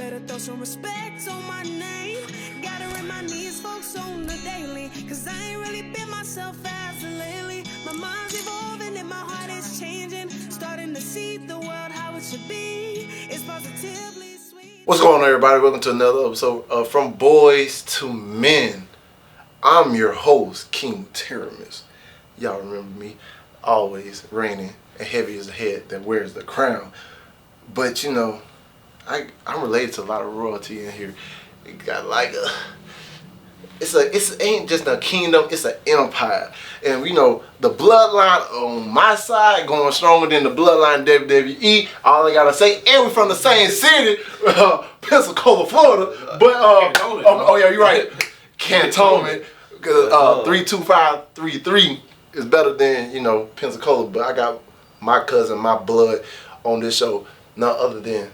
better throw some respect on my name. Gotta remind these folks on the daily, cause I ain't really been myself as of lately. My mind's evolving and my heart is changing. Starting to see the world how it should be. It's positively sweet. What's going on, everybody? Welcome to another episode of From Boys to Men. I'm your host, King Teramis. Y'all remember me, always reigning and heavy as the head that wears the crown. But you know, I'm related to a lot of royalty in here. It got like it ain't just a kingdom, it's an empire. And you know, the bloodline on my side going stronger than the bloodline WWE. All I gotta say, and we're from the same city, Pensacola, Florida. But oh yeah, you're right, Cantonment. Because 32533 is better than, you know, Pensacola. But I got my cousin, my blood on this show, none other than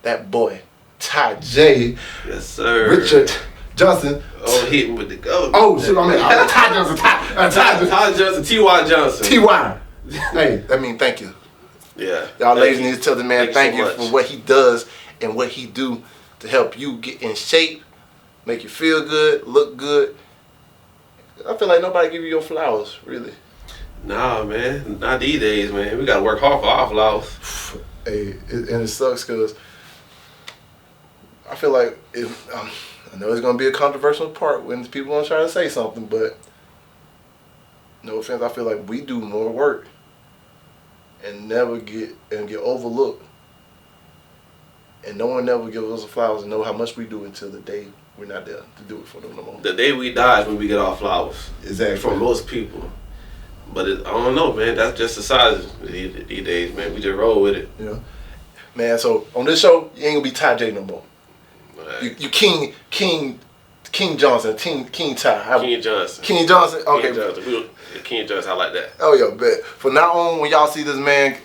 that boy, Ty J. Yes, sir. Richard Johnson. Oh, hitting with the go. Oh, shit, I mean, Ty Johnson. Ty Johnson, T.Y. Johnson. T.Y. Hey, I mean, thank you. Yeah. Y'all ladies need to tell the man thank you so for what he does and what he do to help you get in shape, make you feel good, look good. I feel like nobody give you your flowers, really. Nah, man. Not these days, man. We gotta work hard for our flowers. Hey, and it sucks because I feel like I know it's gonna be a controversial part when people want to try to say something, but no offense, I feel like we do more work and never get overlooked, and no one never gives us the flowers and know how much we do until the day we're not there to do it for them no more. The day we die is when we get our flowers. Exactly. For most people. But I don't know, man. That's just society these days, man. We just roll with it. Yeah. Man, so on this show, you ain't gonna be Ty J no more. Right. You King Johnson, King Ty. King Johnson. King Johnson? Okay. King Johnson. King Johnson, I like that. Oh, yeah, bet. From now on, when y'all see this man,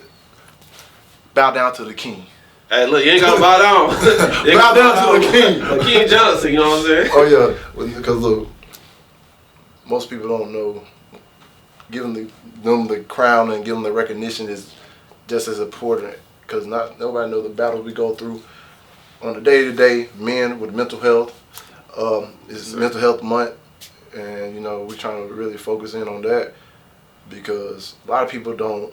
bow down to the king. Hey, look, you ain't gotta bow down. Bow down to the king. King Johnson, you know what I'm saying? Oh, yeah. Because, look, most people don't know, giving them the crown and giving them the recognition is just as important, because nobody knows the battles we go through on the day-to-day. Men with mental health. It's Mental Health Month, and you know, we're trying to really focus in on that because a lot of people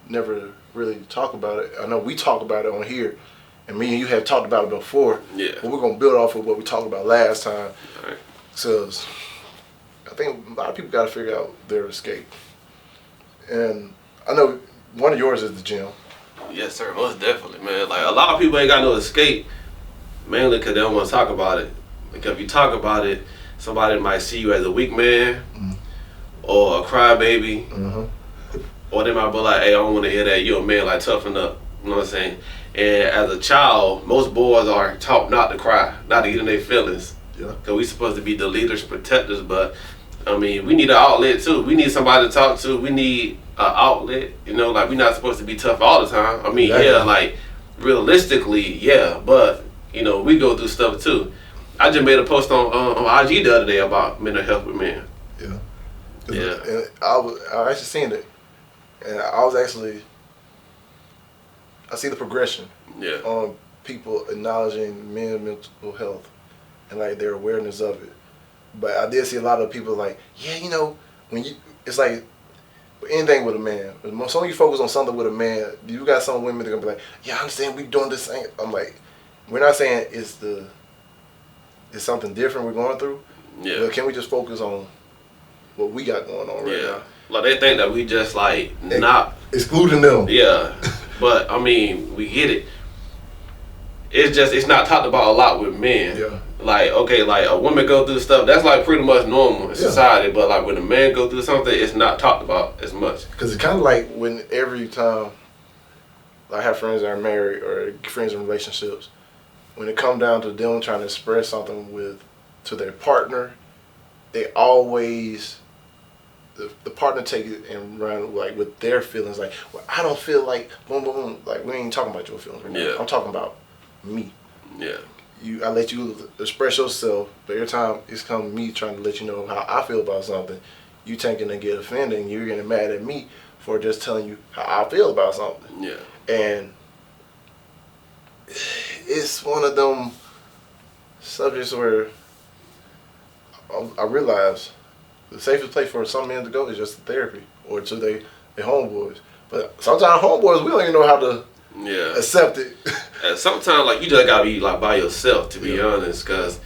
never really talk about it. I know we talk about it on here, and me and you have talked about it before. Yeah. But we're gonna build off of what we talked about last time. All right. So I think a lot of people got to figure out their escape, and I know one of yours is the gym. Yes, sir. Most definitely, man. Like, a lot of people ain't got no escape, mainly because they don't want to talk about it. Because if you talk about it, somebody might see you as a weak man or a crybaby, or they might be like, hey, I don't want to hear that. You're a man, like, toughen up. You know what I'm saying? And as a child, most boys are taught not to cry, not to get in their feelings. Yeah. Because we supposed to be the leaders, protectors, but, I mean, we need an outlet, too. We need somebody to talk to. We need an outlet. You know, like, we're not supposed to be tough all the time. I mean, yeah, like, realistically, yeah, but, you know, we go through stuff, too. I just made a post on IG the other day about mental health with men. Yeah. Yeah. And I actually seen it, and I see the progression. Yeah. On people acknowledging men's mental health and like their awareness of it. But I did see a lot of people like, yeah, you know, it's like anything with a man. As long as you focus on something with a man, you got some women that are gonna be like, yeah, I understand we doing this thing. I'm like, we're not saying it's something different we're going through. Yeah. But can we just focus on what we got going on right now? Like, they think that we just, like, not excluding them. Yeah. But, I mean, we get it. It's not talked about a lot with men. Yeah. Like, okay, like, a woman go through stuff, that's, like, pretty much normal in society. But, like, when a man go through something, it's not talked about as much. Because it's kind of like when every time I have friends that are married or friends in relationships, when it comes down to them trying to express something to their partner, they always the partner take it and run like with their feelings. Like, well, I don't feel like boom, boom, boom. Like, we ain't talking about your feelings right now. Yeah. I'm talking about me. Yeah. I let you express yourself, but every time it's come to me trying to let you know how I feel about something, you taking and get offended, and you're getting mad at me for just telling you how I feel about something. Yeah. And it's one of them subjects where I realize the safest place for some men to go is just to therapy or to their homeboys. But sometimes homeboys, we don't even know how to accept it. And sometimes, like, you just gotta be like by yourself, to be honest, because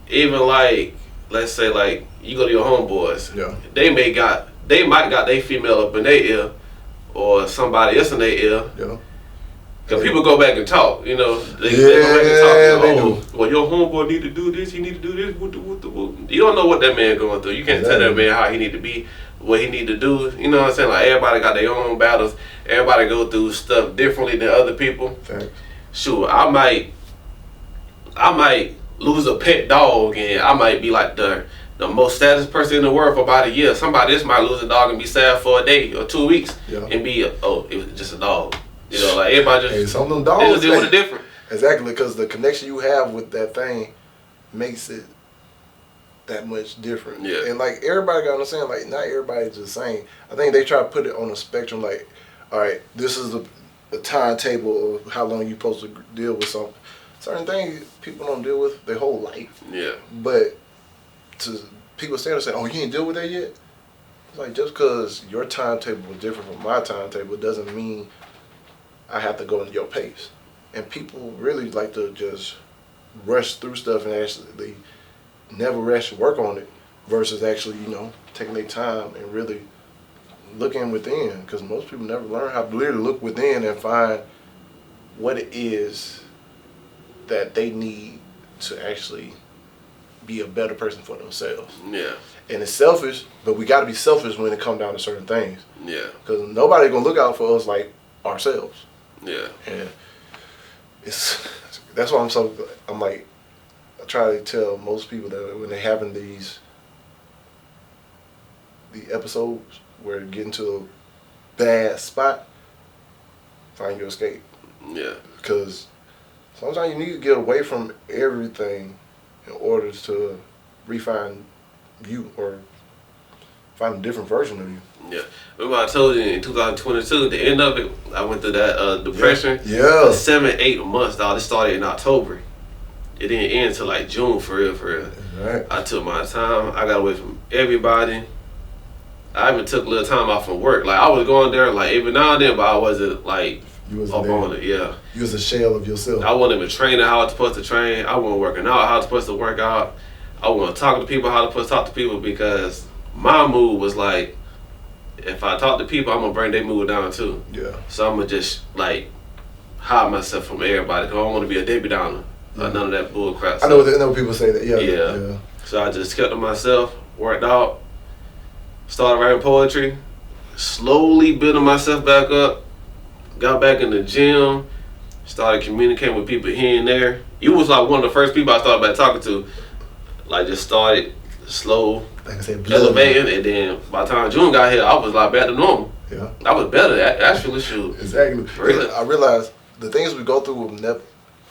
even like, let's say like you go to your homeboys, they might got their female up in their ear or somebody else in their ear. Yeah. Cause people go back and talk, you know. They go back and talk. Well, your homeboy need to do this. He need to do this. You don't know what that man going through. You can't tell that man how he need to be, what he need to do. You know what I'm saying? Like, everybody got their own battles. Everybody go through stuff differently than other people. Thanks. Sure, I might lose a pet dog, and I might be like the most saddest person in the world for about a year. Somebody else might lose a dog and be sad for a day or 2 weeks, and be it was just a dog. You know, like, everybody just, some of them dogs, they just deal with it different. Exactly, because the connection you have with that thing makes it that much different. Yeah. And like, everybody got to understand, like, not everybody's the same. I think they try to put it on a spectrum, like, all right, this is a timetable of how long you're supposed to deal with something. Certain things people don't deal with their whole life. Yeah. But to people stand and say, oh, you ain't deal with that yet? It's like, just because your timetable is different from my timetable doesn't mean I have to go at your pace. And people really like to just rush through stuff and actually never rush to work on it versus actually, you know, taking their time and really looking within. Because most people never learn how to literally look within and find what it is that they need to actually be a better person for themselves. Yeah. And it's selfish, but we got to be selfish when it comes down to certain things. Yeah. Because nobody's going to look out for us like ourselves. Yeah. And that's why I'm like, I try to tell most people that when they having the episodes where you get into a bad spot, find your escape. Yeah. Because sometimes you need to get away from everything in order to refine you or find a different version of you. Yeah. Remember I told you in 2022, the end of it, I went through that depression. Yeah. For 7-8 months, dog. It started in October. It didn't end until like June, for real, for real. Right. I took my time. I got away from everybody. I even took a little time off from work. Like, I was going there like every now and then, but I wasn't like up on it. Yeah. You was a shell of yourself. I wasn't even training how I was supposed to train. I wasn't working out how I was supposed to work out. I wasn't talking to people how I was supposed to talk to people because my mood was like, if I talk to people, I'm going to bring their mood down too. Yeah. So I'm going to just like hide myself from everybody because I don't want to be a Debbie Downer. None of that bull crap. So, I know people say that. Yeah. So I just kept to myself, worked out, started writing poetry, slowly building myself back up, got back in the gym, started communicating with people here and there. You was like one of the first people I started back talking to. Like, just started slow, like I said, elevating, and then by the time June got here, I was like back to normal. Yeah. I was better, actually, shoot. Exactly. Really. I realized the things we go through will never,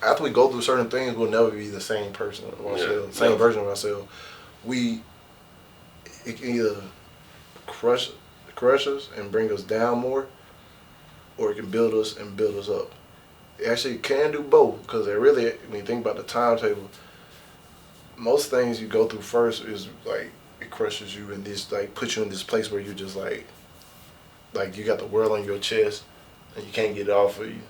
after we go through certain things, we'll never be the same person of ourselves, same version of ourselves. It can either crush us and bring us down more, or it can build us and build us up. It actually can do both, because when you think about the timetable, most things you go through first is like, it crushes you and this like puts you in this place where you're just like you got the world on your chest and you can't get it off of you.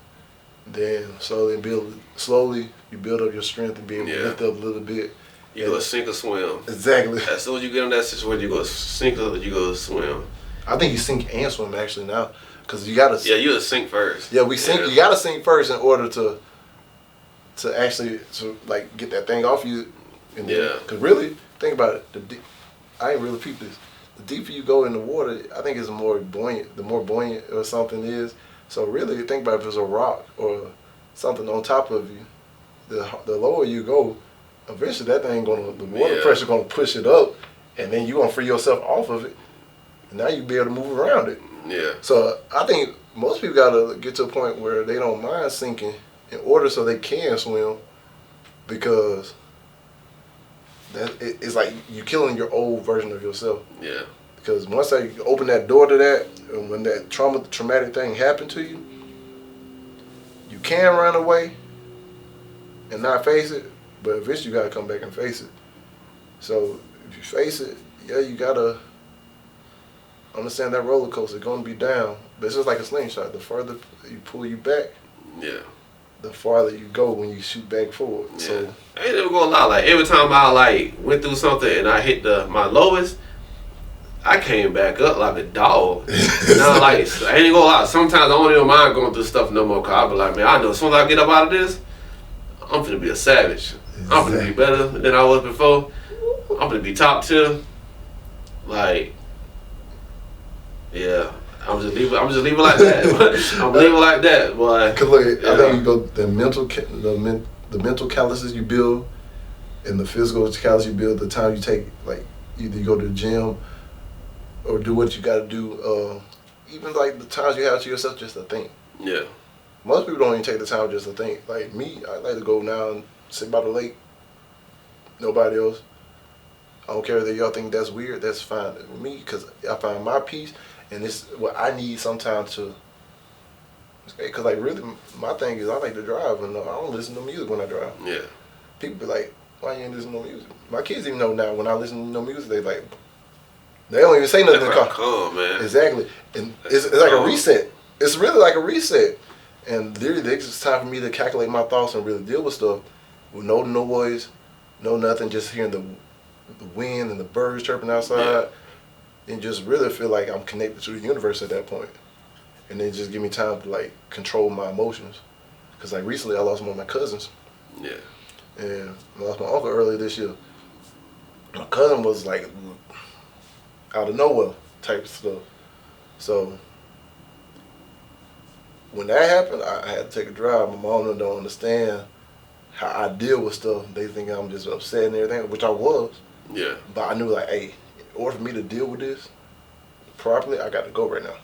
Then slowly you build up your strength and be able to lift up a little bit. You go sink or swim. Exactly. As soon as you get in that situation, you go sink or you go swim. I think you sink and swim actually now, because you gotta. Yeah, you sink first. Yeah, we sink. Yeah. You gotta sink first in order to actually like get that thing off you. And because really, think about it. I ain't really peep this. The deeper you go in the water, I think it's more buoyant. The more buoyant or something is. So really, think about if it's a rock or something on top of you. The lower you go, eventually that thing the water pressure gonna push it up, and then you gonna free yourself off of it. And now you be able to move around it. Yeah. So I think most people gotta get to a point where they don't mind sinking in order so they can swim, because it's like you're killing your old version of yourself. Yeah. Because once they open that door to that, and when that traumatic thing happened to you, you can run away, and not face it, but eventually you gotta come back and face it. So if you face it, yeah, you gotta understand that roller coaster gonna be down, but it's just like a slingshot. The further you pull you back, yeah, the farther you go when you shoot back forward. yeah. So I ain't never gonna lie. Like every time I like went through something and I hit my lowest, I came back up like a dog. Now, like, I ain't gonna lie. Sometimes I don't even mind going through stuff no more. Cause I be like, man, I know as soon as I get up out of this, I'm finna be a savage. I'm finna be better than I was before. I'm finna be top tier. Like, yeah, I'm just leave it like that. I'm leaving it like that, boy. Cause look, Yeah. I think you go the mental calluses you build, and the physical calluses you build. The time you take, like either you go to the gym, or do what you got to do. Even like the times you have to yourself just to think. Yeah, Most people don't even take the time just to think. Like me, I like to go now and sit by the lake. Nobody else. I don't care that y'all think that's weird. That's fine with me because I find my peace, and it's what I need sometimes to. Because like really, my thing is I like to drive, and I don't listen to music when I drive. yeah, People be like, "Why you ain't listen to no music?" My kids even know now when I listen to no music, they like. They don't even say nothing in the car. Calm, man. Exactly, and it's like a reset. It's really like a reset, and literally, it's just time for me to calculate my thoughts and really deal with stuff with no noise, no nothing. Just hearing the wind and the birds chirping outside, and just really feel like I'm connected to the universe at that point. And then just give me time to like control my emotions, because like recently I lost one of my cousins. Yeah, And I lost my uncle earlier this year. My cousin was like out of nowhere type of stuff. So when that happened, I had to take a drive. My mom don't understand how I deal with stuff. They think I'm just upset and everything, which I was. yeah, But I knew like, hey, in order for me to deal with this properly, I got to go right now.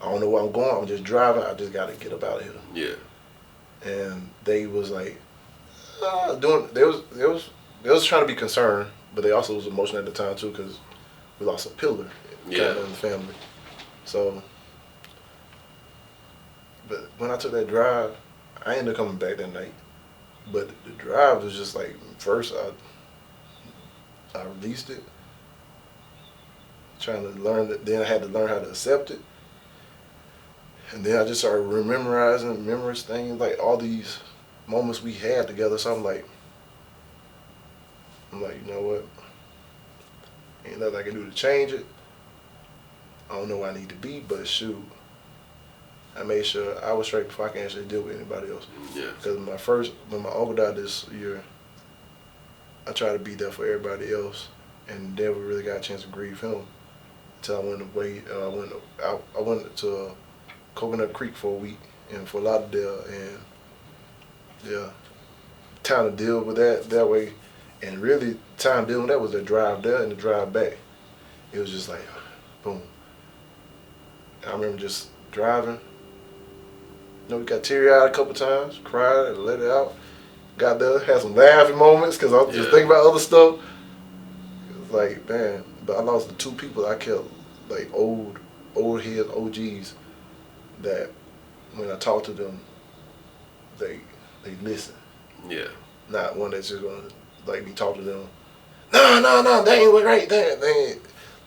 I don't know where I'm going. I'm just driving. I just got to get up out of here. yeah, And they was like, they was trying to be concerned, but they also was emotional at the time too because we lost a pillar kind of in the family. So, but when I took that drive, I ended up coming back that night. But the drive was just like, first I released it, trying to learn it. Then I had to learn how to accept it. And then I just started remembering things, like all these moments we had together. So I'm like, you know what? Ain't nothing I can do to change it. I don't know where I need to be, but shoot, I made sure I was straight before I can actually deal with anybody else. yeah, Because when my uncle died this year, I tried to be there for everybody else, and never really got a chance to grieve him until I went away. I went to Coconut Creek for a week and for Lauderdale, and yeah, time to deal with that way. And really, time dealing with that was the drive there and the drive back. It was just like, boom. I remember just driving. You know, we got teary-eyed a couple times, cried and let it out. Got there, had some laughing moments because I was just thinking about other stuff. It was like, man, but I lost the two people I kept, like old heads, OGs, that when I talk to them, they listen. yeah, Not one that's just gonna like me talk to them. No, they ain't right. They ain't.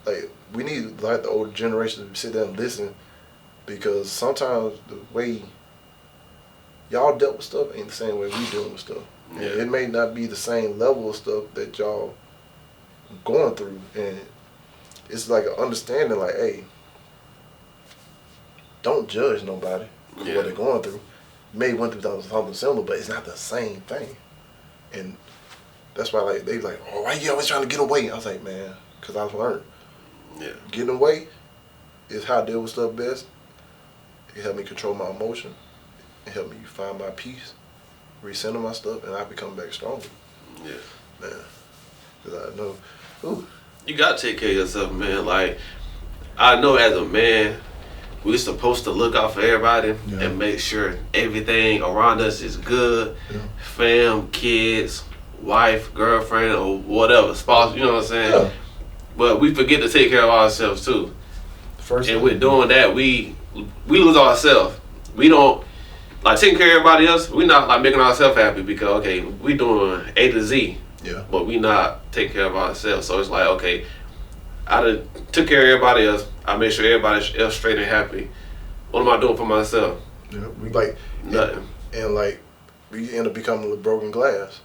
Like we need like the older generation to sit down and listen, because sometimes the way y'all dealt with stuff ain't the same way we dealing with stuff. yeah, And it may not be the same level of stuff that y'all going through, and it's like an understanding. Like, hey, don't judge nobody for what they're going through. You may went through something similar, but it's not the same thing. And that's why like they like, oh, why you always trying to get away? I was like, man, because I've learned. yeah, Getting away is how I deal with stuff best. It helped me control my emotion. It helped me find my peace, recenter my stuff, and I become back stronger. yeah. Man, because I know, ooh, You gotta take care of yourself, man. Like, I know as a man, we're supposed to look out for everybody and make sure everything around us is good. Yeah. Fam, kids, wife, girlfriend, or whatever, spouse, you know what I'm saying? Yeah. But we forget to take care of ourselves too. First And thing. with doing that, we lose ourselves. We don't, like taking care of everybody else, we not like making ourselves happy because okay, we doing A to Z. Yeah. But we not taking care of ourselves. So it's like, okay, I done took care of everybody else. I made sure everybody else straight and happy. What am I doing for myself? Yeah. We like nothing. And like we end up becoming a broken glass.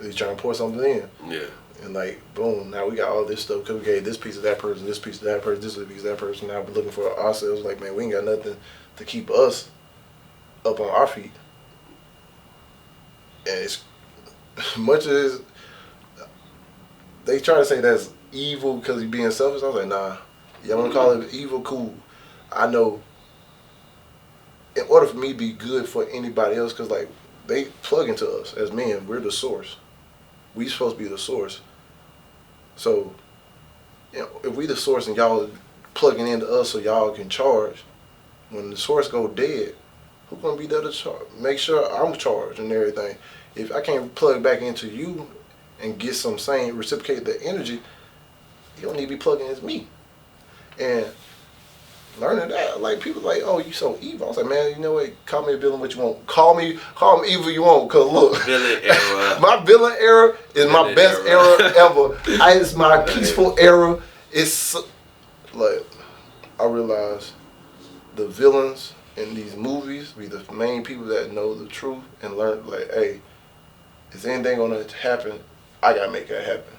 They trying to pour something in. Yeah. And like boom, now we got all this stuff because we gave this piece of that person, this piece of that person, this piece of that person. Now we're looking for ourselves. Like man, we ain't got nothing to keep us up on our feet. And it's much as they try to say that's evil because he's being selfish. I was like, nah. Y'all want to call it evil? Cool. I know. In order for me to be good for anybody else, because like they plug into us as men, we're the source. We supposed to be the source. So, you know, if we the source and y'all plugging into us so y'all can charge, when the source go dead, who's gonna be there to charge? Make sure I'm charged and everything. If I can't plug back into you and get some same reciprocate the energy, you don't need to be plugging into me. And learning that, like people like, oh, you so evil. I was like, man, you know what? Call me a villain, what you want. Call me evil you want. Cause look, villain era. My villain era is my best era ever. It's my peaceful era. It's like I realize the villains in these movies be the main people that know the truth and learn. Like, hey, is anything gonna happen? I gotta make that happen.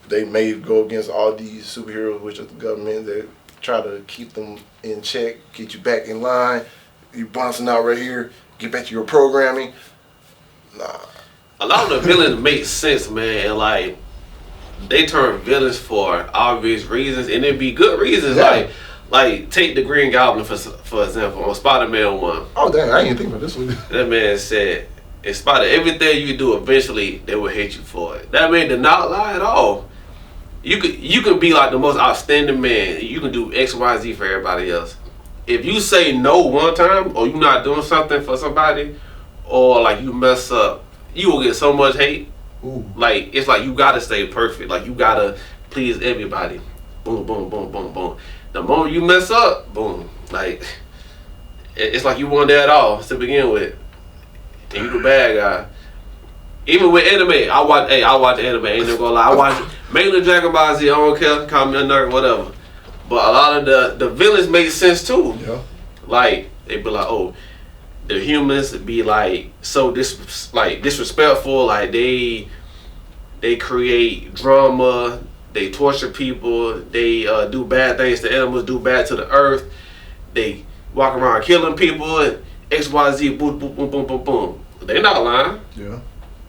They may go against all these superheroes, which is the government, that try to keep them in check, get you back in line. You bouncing out right here, get back to your programming. Nah. A lot of the villains make sense, man. And like they turn villains for obvious reasons, and it be good reasons. Yeah. Like take the Green Goblin for example on Spider-Man 1. Oh dang, I didn't think about this one. That man said, in spite of everything you do, eventually they will hate you for it. That man did not lie at all. You could be like the most outstanding man. You can do X, Y, Z for everybody else. If you say no one time, or you not doing something for somebody, or like you mess up, you will get so much hate. Ooh. Like it's like you gotta stay perfect. Like you gotta please everybody. Boom, boom, boom, boom, boom. The moment you mess up, boom. Like it's like you weren't there at all to begin with, and you the bad guy. Even with anime, I watch anime. Ain't no gonna lie. I watch mainly Dragon Ball Z. I don't care. Call me a nerd, whatever. But a lot of the villains make sense too. Yeah. Like they be like, oh, the humans be like so disrespectful. Like they create drama. They torture people. They do bad things to animals. Do bad to the earth. They walk around killing people. And X, Y, Z. Boom, boom, boom, boom, boom, boom. They not lying. Yeah.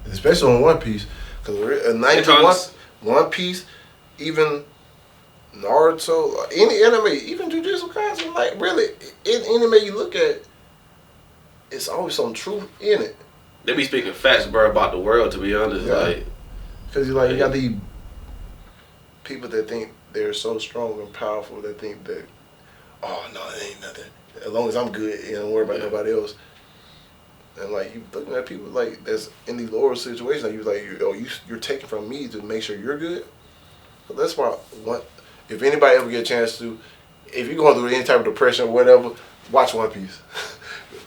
Especially on One Piece, because One Piece, even Naruto, any anime, even Jujutsu Kaisen, like really, in anime you look at, it's always some truth in it. They be speaking facts, bro, about the world. To be honest, Yeah. like because you got these people that think they're so strong and powerful that think that, oh no, it ain't nothing. As long as I'm good, you don't worry about nobody else. And like you looking at people like that's in these lower situations, like you're taking from me to make sure you're good. So that's why if anybody ever get a chance to, if you're going through any type of depression or whatever, watch One Piece.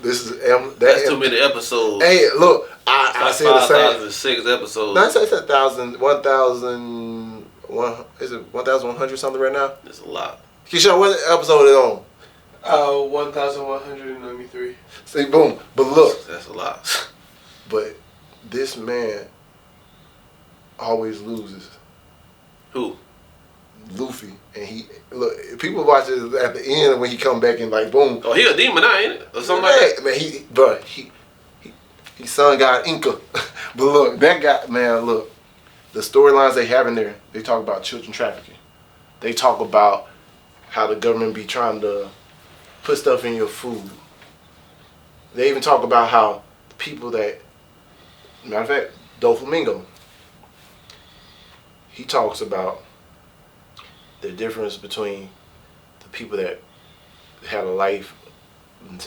This is that's too many episodes. Hey, look, I say the same. 5,006 episodes. No, I say it's 1,000. Is it 1,100 something right now? It's a lot. Keisha, what episode is it on? 1,193. See, boom. But look. That's a lot. But this man always loses. Who? Luffy. And he, look, people watch it at the end when he come back and like, boom. Oh, he a demon now, ain't it? Or something like that? Man, he son got Inca. But look, that guy, man, look. The storylines they have in there, they talk about children trafficking. They talk about how the government be trying to put stuff in your food. They even talk about how people that, matter of fact, Doflamingo, he talks about the difference between the people that had a life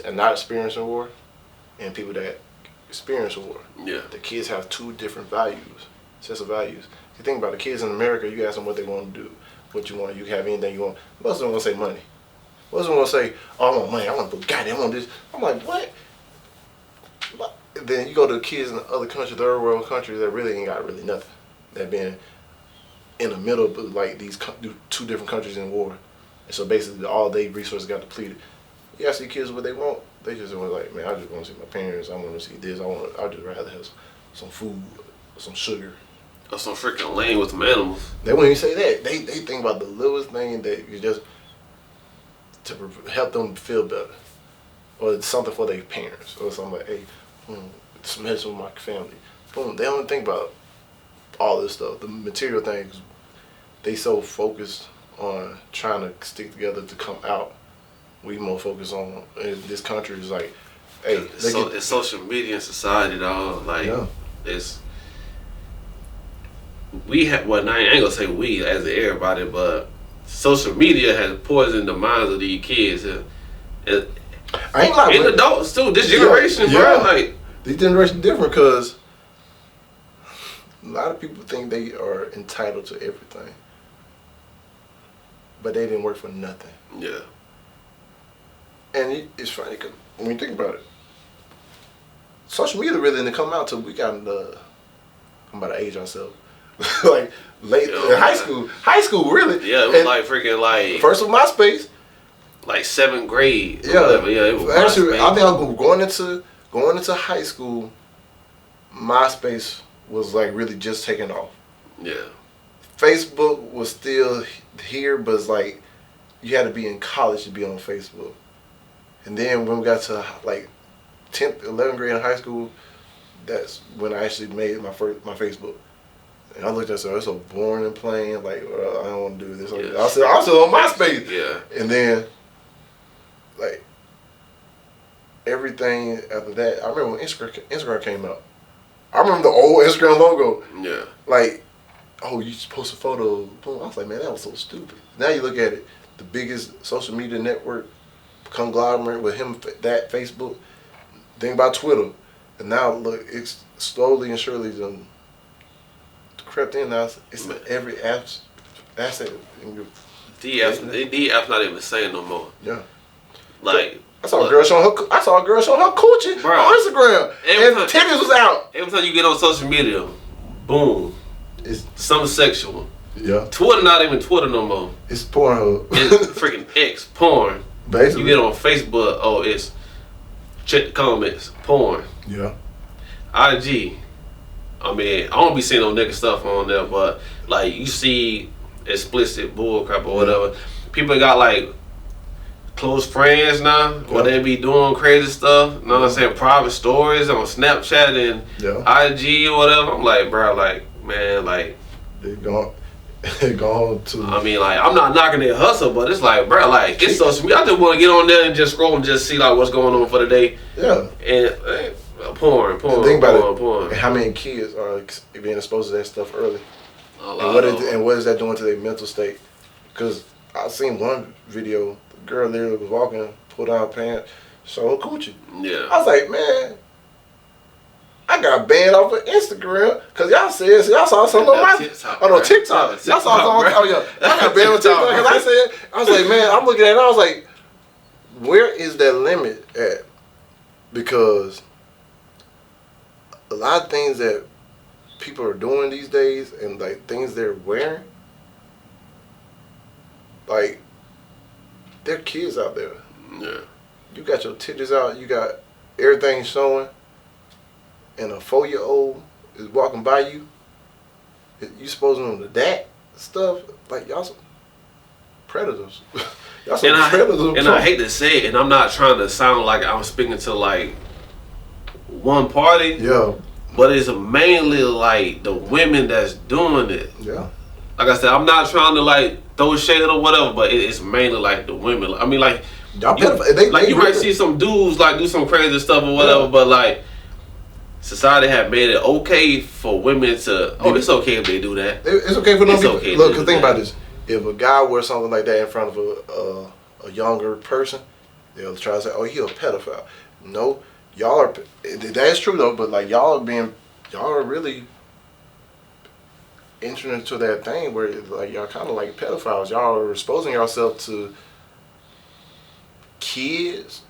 and not experiencing war and people that experience war. Yeah. The kids have two different values, sets of values. If you think about the kids in America, you ask them what they want to do, what you want, you have anything you want. Most of them going to say money. What's one gonna say? Oh, I want money. I want Bugatti. I want this. I'm like, what? Then you go to the kids in other countries, third world countries that really ain't got really nothing. That been in the middle of like these two different countries in war, and so basically all their resources got depleted. You ask the kids what they want. They just want like, man, I just want to see my parents. I want to see this. I just rather have some food, some sugar. Or some freaking lane with some animals. They wouldn't even say that. They think about the littlest thing that you just to help them feel better, or something for their parents, or something like, hey, some medicine with my family. Boom. They don't think about all this stuff. The material things. They so focused on trying to stick together to come out. We more focused on in this country is like, hey, it's social media and society, dog. Like it's. We have, well, I ain't gonna say we as in everybody, but social media has poisoned the minds of these kids. And I ain't like adults too. This generation, bro, like this generation different because a lot of people think they are entitled to everything, but they didn't work for nothing. Yeah. And it's funny because when you think about it, social media really didn't come out till we got into. I'm about to age ourselves. Like late in high school. High school, really. Yeah, it was like freaking like first with MySpace. Like 7th grade. Yeah, it was actually, MySpace. I think I was going into high school. MySpace was like really just taking off. Yeah. Facebook was still here, but it's like you had to be in college to be on Facebook. And then when we got to like 10th, 11th grade in high school, that's when I actually made my Facebook. And I looked at it, it's so boring and plain. Like, I don't want to do this. Yeah. I said, I'm still on MySpace. Yeah. And then, like, everything after that, I remember when Instagram came out. I remember the old Instagram logo. Yeah. Like, oh, you just post a photo. Boom. I was like, man, that was so stupid. Now you look at it, the biggest social media network conglomerate with him, that Facebook. Think about Twitter. And now, look, it's slowly and surely done crept in now. It's every asset. The app's not even the same no more. Yeah. Like I saw a girl showing her coochie on Instagram, and the titties was out. Every time you get on social media, boom, it's something sexual. Yeah. Twitter not even Twitter no more. It's Pornhub. It's freaking X porn. Basically. You get on Facebook, oh, it's check the comments, porn. Yeah. IG. I mean, I don't be seeing no nigga stuff on there, but like you see explicit bullcrap or whatever. People got like close friends now, where they be doing crazy stuff. You know what I'm saying? Private stories on Snapchat and IG or whatever. I'm like, bro, like, man, like they gone to. I mean, like, I'm not knocking their hustle, but it's like, bro, like, it's social media. I just want to get on there and just scroll and just see like what's going on for the day. Yeah. And porn. Think about it. And how many kids are being exposed to that stuff early? And what is that doing to their mental state? Because I seen one video, the girl literally was walking, pulled down her pants, showed her coochie. Yeah. I was like, man, I got banned off of Instagram because y'all saw something on my TikTok. Y'all saw something. Oh yeah, I got banned on TikTok because I was like, man, I'm looking at it. I was like, where is that limit at? Because a lot of things that people are doing these days and like things they're wearing, like there are kids out there. Yeah. You got your titties out, you got everything showing, and a 4-year-old is walking by you. You supposed to know that stuff? Like y'all some predators. Y'all some predators. And I hate to say it, and I'm not trying to sound like I'm speaking to like one party. Yeah. But it's mainly like the women that's doing it. Yeah. Like I said, I'm not trying to like throw shade or whatever, but it's mainly like the women. I mean, like you might see some dudes like do some crazy stuff or whatever, but like society have made it okay for women to. Oh, it's okay if they do that. It's okay for them people. Okay. Look, cause think about this: if a guy wears something like that in front of a younger person, they'll try to say, "Oh, he a pedophile." No. Y'all are, that's true though, but like y'all are really entering into that thing where like y'all kind of like pedophiles. Y'all are exposing yourself to kids,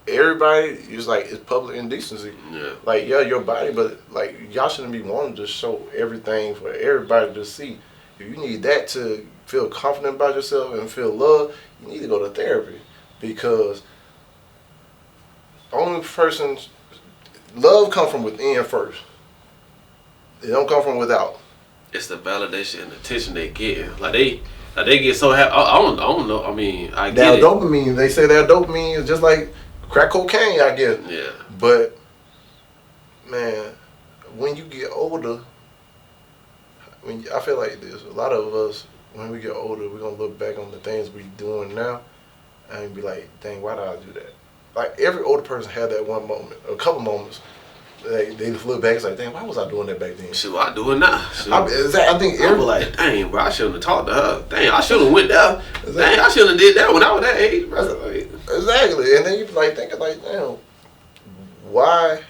everybody is like, it's public indecency. Yeah. Like, yeah, your body, but like, y'all shouldn't be wanting to show everything for everybody to see. If you need that to feel confident about yourself and feel love, you need to go to therapy, because only person, love comes from within first. It don't come from without. It's the validation and attention they get. Like they get so happy. I don't know. I mean, I get it. Dopamine. They say that dopamine is just like crack cocaine, I guess. Yeah. But man, when you get older, I feel like this. A lot of us, when we get older, we're gonna look back on the things we doing now, and be like, "Dang, why did I do that?" Like every older person had that one moment, a couple moments. They look back, it's like, "Damn, why was I doing that back then?" Shit, what I do it now. I think I was like, "Dang, bro, I shouldn't have talked to her. Dang, I should have went there. Dang, I shouldn't have did that when I was that age." Bro. Exactly, and then you like thinking like, "Damn, why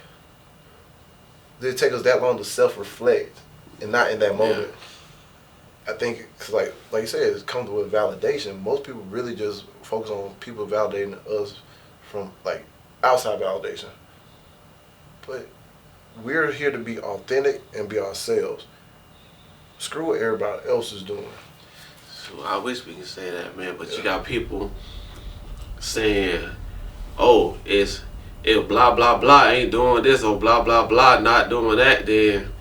did it take us that long to self-reflect and not in that moment?" Yeah. I think, cause like you said, it comes with validation. Most people really just focus on people validating us from like outside validation. But we're here to be authentic and be ourselves. Screw what everybody else is doing. So I wish we could say that, man. But you got people saying, "Oh, it's blah blah blah ain't doing this, or blah blah blah not doing that. Then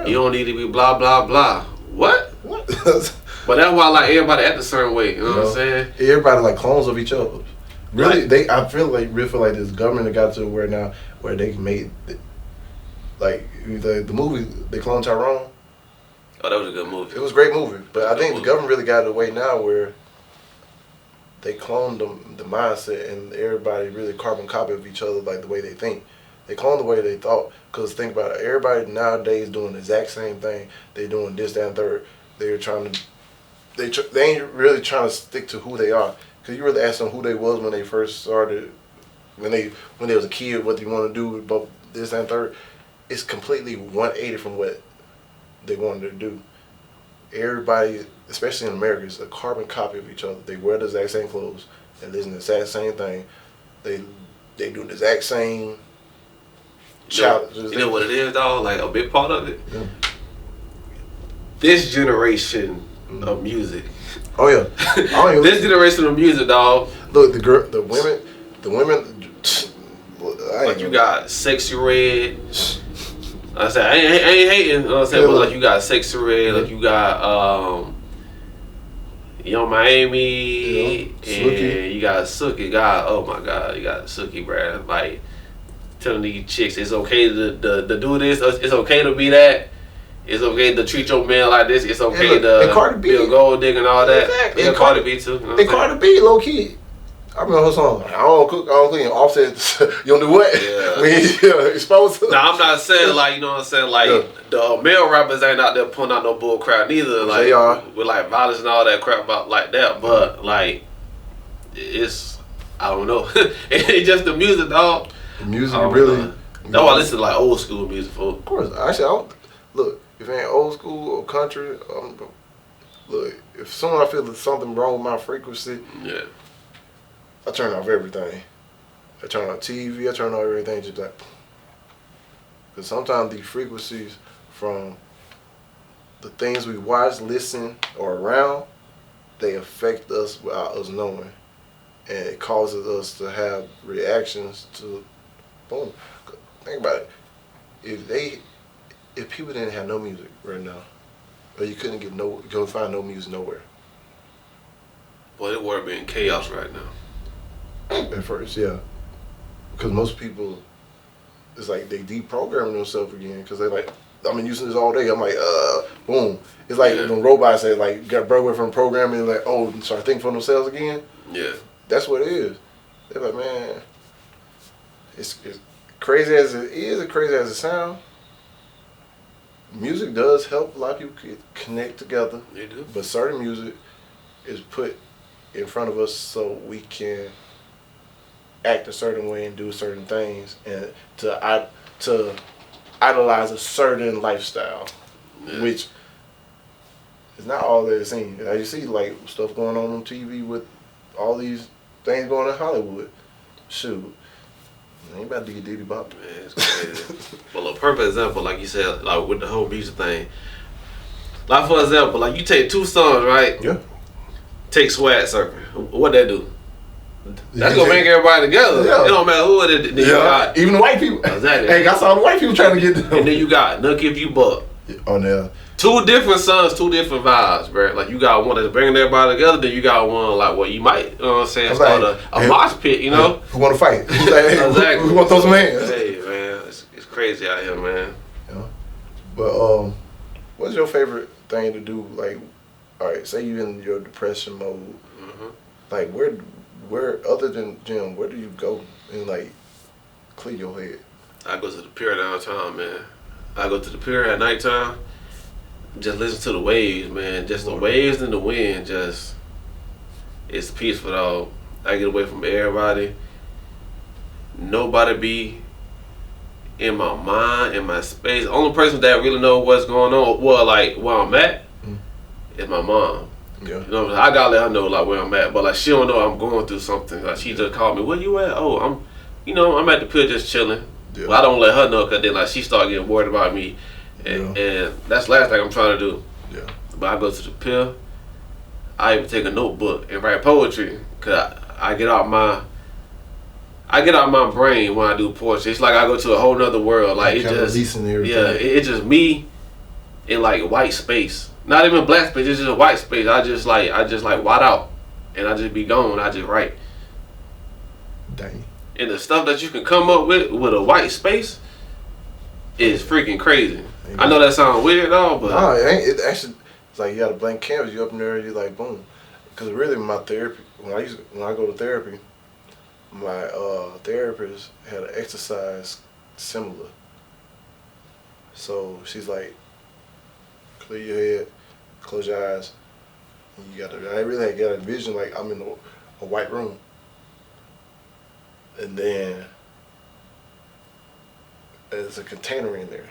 you don't need to be blah blah blah." What? But that's why like everybody act a certain way. You know what I'm saying? Everybody like clones of each other. Really, I feel like this government got to where now where they made like the movie they cloned Tyrone. Oh, that was a good movie. It was a great movie, but I think the government really got it away now where they cloned the mindset, and everybody really carbon copy of each other, like the way they think. They cloned the way they thought. Cause think about it, everybody nowadays doing the exact same thing. They doing this, that, and third. They're trying to. They ain't really trying to stick to who they are. Cause you really ask them who they was when they first started, when they was a kid, what they want to do, but this, that, and third. It's completely 180 from what they wanted to do. Everybody, especially in America, is a carbon copy of each other. They wear the exact same clothes. They listen to the exact same thing. They do the exact same challenges. You know what it is, dog? Like a big part of it. Yeah. This generation of music. Oh yeah. This generation of music, dog. Look, the women. Like you got Sexy Red. I said I ain't hating. You know what I'm saying? But like you got Sexy Red, like you got Young Miami, and you got Sookie. God, oh my God, you got Sookie, bro. Like telling these chicks it's okay to do this. It's okay to be that. It's okay to treat your man like this. It's okay to be a gold digger and all that. Exactly. And Cardi B too. You know and Cardi B, low key. I remember her song. I don't cook. And Offset. You don't do what? Yeah. When you exposed to. Now I'm not saying like, you know what I'm saying, like the male rappers ain't out there putting out no bull crap neither. Like they are with like violence and all that crap about like that. But like it's, I don't know. It's just the music, dog. The music really. That's why I listen to like old school music, folks. Of course. Actually, I don't look. If it ain't old school or country, look. If someone I feel there's something wrong with my frequency, yeah. I turn off everything. I turn off TV, I turn off everything, just like, because sometimes these frequencies from the things we watch, listen, or around, they affect us without us knowing. And it causes us to have reactions to, boom. Think about it. If people didn't have no music right now, or you couldn't find no music nowhere. Boy, the world be in chaos right now. At first, yeah. Because most people, it's like they deprogramming themselves again. Because they like, I've been using this all day. I'm like, boom. It's like when robots say like, got broke away from programming, like, oh, start thinking for themselves again. Yeah. That's what it is. They're like, man, it's crazy as it is, and crazy as it sounds. Music does help a lot of people connect together. They do. But certain music is put in front of us so we can act a certain way and do certain things, and to idolize a certain lifestyle, which is not all that it seems. As you see, like stuff going on TV with all these things going on in Hollywood. shoot, I ain't about to get Diddy Bop. Man, it's crazy. Well, a perfect example, like you said, like with the whole music thing. Like for example, like you take two songs, right? Yeah. Take Swag Surfer. What that do? That's gonna bring everybody together. Yeah. It don't matter who it is. Then you got, even the white people. Exactly. Hey, I saw the white people trying to get them. and then you got Nuck If You Buck. On there. Two different songs, two different vibes, bro. Like you got one that's bringing everybody together, then you got one like what you might, you know what I'm saying, start a mosh pit, you know? Who want to fight? Who's like, hey, Exactly. who want those hands? Hey man, it's crazy out here, man. Yeah. But what's your favorite thing to do? Like, all right, say you in your depression mode. Like where other than gym, where do you go and like clear your head? I go to the pier downtown, man. I go to the pier at nighttime. Just listen to the waves, man. Just the waves and the wind. Just it's peaceful, dog. I get away from everybody. Nobody be in my mind, in my space. The only person that really know what's going on, well, like where I'm at, is my mom. Yeah. You know, I gotta let her know like where I'm at, but like she don't know I'm going through something. Like she just called me, "Where you at?" "Oh, I'm at the pier just chilling." Yeah. But I don't let her know because then like she start getting worried about me, and that's the last thing I'm trying to do. Yeah. But I go to the pier. I even take a notebook and write poetry because I get out my brain when I do poetry. It's like I go to a whole nother world. Like it just it's just me in like white space. Not even black space. It's just a white space. I just like wide out, and I just be gone. I just write. Dang. And the stuff that you can come up with a white space is freaking crazy. I know that sounds weird, though, but no, it ain't. It actually, it's like you got a blank canvas. You up in there, you like boom. Because really, my therapy when I go to therapy, my therapist had an exercise similar. So she's like, clear your head, close your eyes. And you got to. I really got a vision like I'm in a white room. And then there's a container in there.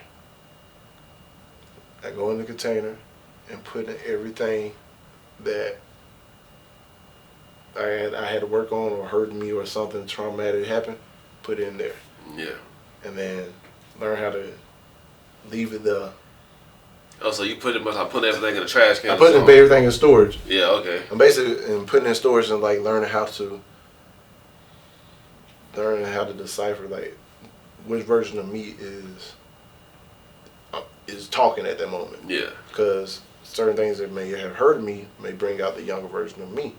I go in the container and put in everything that I had to work on or hurt me or something traumatic happened, put it in there. Yeah. And then learn how to leave it there. Oh, so you put everything in the trash can? I put everything in storage. Yeah, okay. I'm basically putting it in storage and like learning how to decipher like which version of me is talking at that moment. Yeah. Because certain things that may have hurt me may bring out the younger version of me,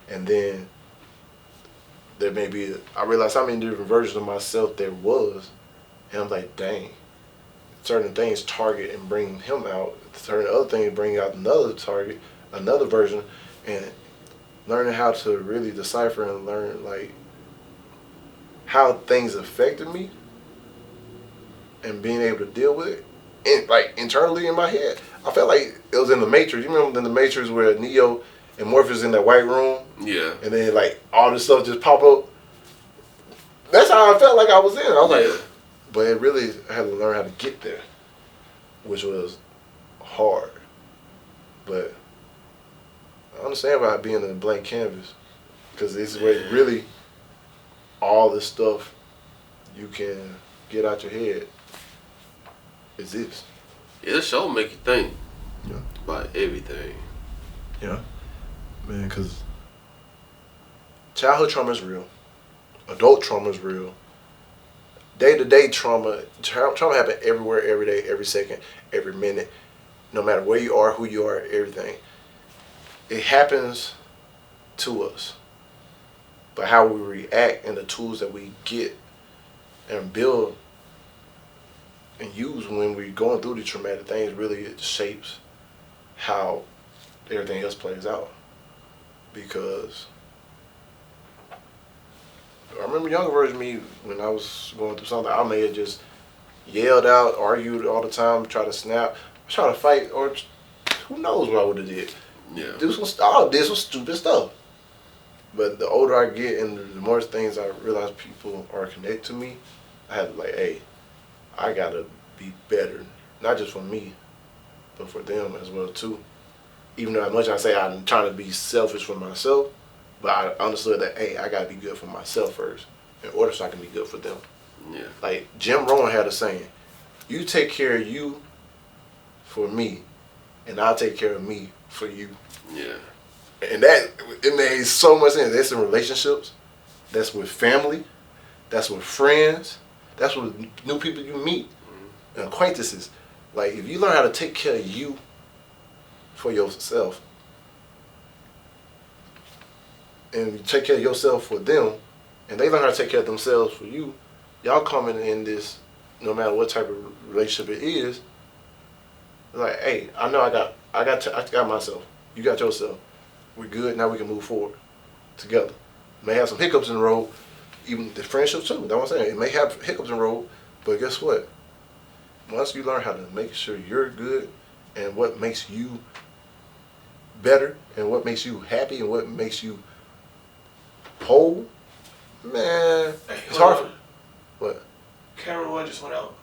and then there may be I realize how many different versions of myself there was, and I'm like, dang. Certain things target and bring him out. Certain other things bring out another target, another version, and learning how to really decipher and learn like how things affected me and being able to deal with it, and like internally in my head. I felt like it was in the Matrix. You remember in the Matrix where Neo and Morpheus in that white room? Yeah. And then like all this stuff just pop up. That's how I felt like I was in. I was like, but it really I had to learn how to get there, which was hard. But I understand about being in a blank canvas, because this is where really all the stuff you can get out your head is this. Yeah, this show make you think Yeah. about everything. Yeah. Man, because childhood trauma is real. Adult trauma is real. Day-to-day trauma happen everywhere, every day, every second, every minute, no matter where you are, who you are, everything. It happens to us. But how we react and the tools that we get and build and use when we're going through the traumatic things really it shapes how everything else plays out. Because I remember younger version of me when I was going through something, I may have just yelled out, argued all the time, try to snap, try to fight, or who knows what I would have did. Yeah. Did some stupid stuff. But the older I get and the more things I realize people are connected to me, I had to like, hey, I gotta be better, not just for me, but for them as well too. Even though as much as I say I'm trying to be selfish for myself, but I understood that, hey, I gotta be good for myself first. in order so I can be good for them. Yeah. Like Jim Rohn had a saying, you take care of you for me, and I'll take care of me for you. Yeah. And that, it made so much sense. That's in relationships, that's with family, that's with friends, that's with new people you meet, and acquaintances. Like, if you learn how to take care of you for yourself, and you take care of yourself for them, and they learn how to take care of themselves for you, y'all coming in this, no matter what type of relationship it is, like, hey, I know I got myself, you got yourself, we're good, now we can move forward together. May have some hiccups in the road, even the friendships too, that's what I'm saying. It may have hiccups in the road, but guess what? Once you learn how to make sure you're good and what makes you better and what makes you happy and what makes you whole, man, Hey, it's hard on. for what? Camera one just went out.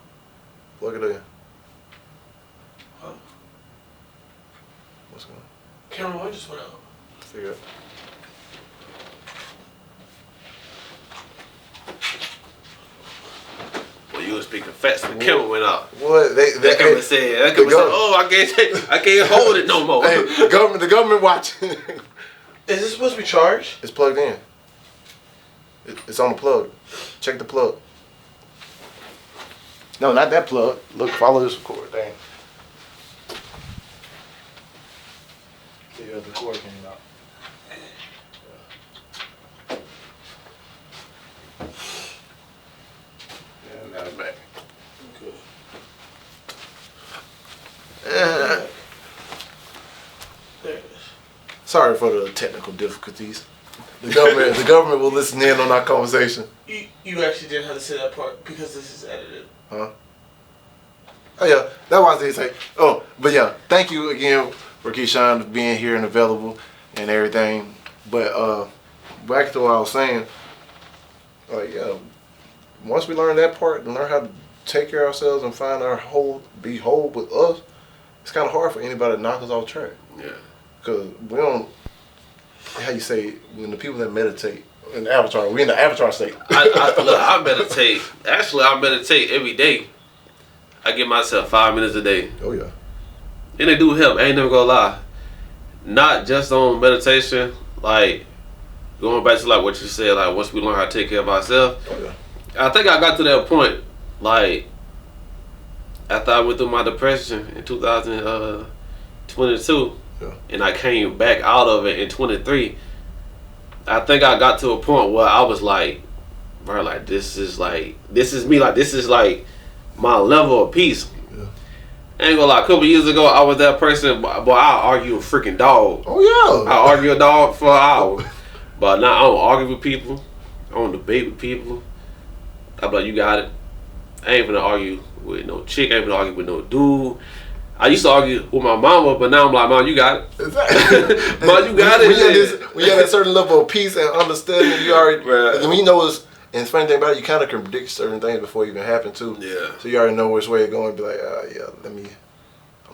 Plug it in. Huh? What's going on? Camera one just went out. Figure it. Well, you were speaking fast and the camera went out. What That camera said, oh, I can't hold it no more. Hey, the government watching. Is this supposed to be charged? It's plugged in. It's on the plug. Check the plug. No, not that plug. Look, follow this cord. Dang. Yeah, the cord came out. Yeah, now it's back. Good. There it is. Sorry for the technical difficulties. The government will listen in on our conversation. You actually didn't have to say that part because this is edited. Huh? Oh yeah, that's why I say. Oh, but yeah, thank you again for Keyshawn for being here and available and everything. But back to what I was saying. Like, yeah, once we learn that part and learn how to take care of ourselves and find our be whole with us, it's kind of hard for anybody to knock us off track. Yeah. Cause we don't. How you say, when the people that meditate in the avatar, we in the avatar state. Look, I meditate. Actually, I meditate every day. I give myself 5 minutes a day. Oh yeah. And they do help. I ain't never gonna lie. Not just on meditation, like going back to like what you said, like once we learn how to take care of ourselves. Oh yeah. I think I got to that point, like after I went through my depression in 2022. Yeah. And I came back out of it in 23. I think I got to a point where I was like, bro, like this is me, like this is like my level of peace. Yeah. I ain't gonna lie, a couple years ago I was that person, boy, I argue a freaking dog. Oh yeah. I argue a dog for an hour. But now I don't argue with people. I don't debate with people. I'm like, you got it. I ain't gonna argue with no chick, I ain't gonna argue with no dude. I used to argue with my mama, but now I'm like, Mom, you got it. Exactly. Mom, you got it. When you have that certain level of peace and understanding, you already. Right. And when you know it's, and the funny thing about it, you kind of can predict certain things before it even happen too. Yeah. So you already know which way it's going. Be like, yeah, let me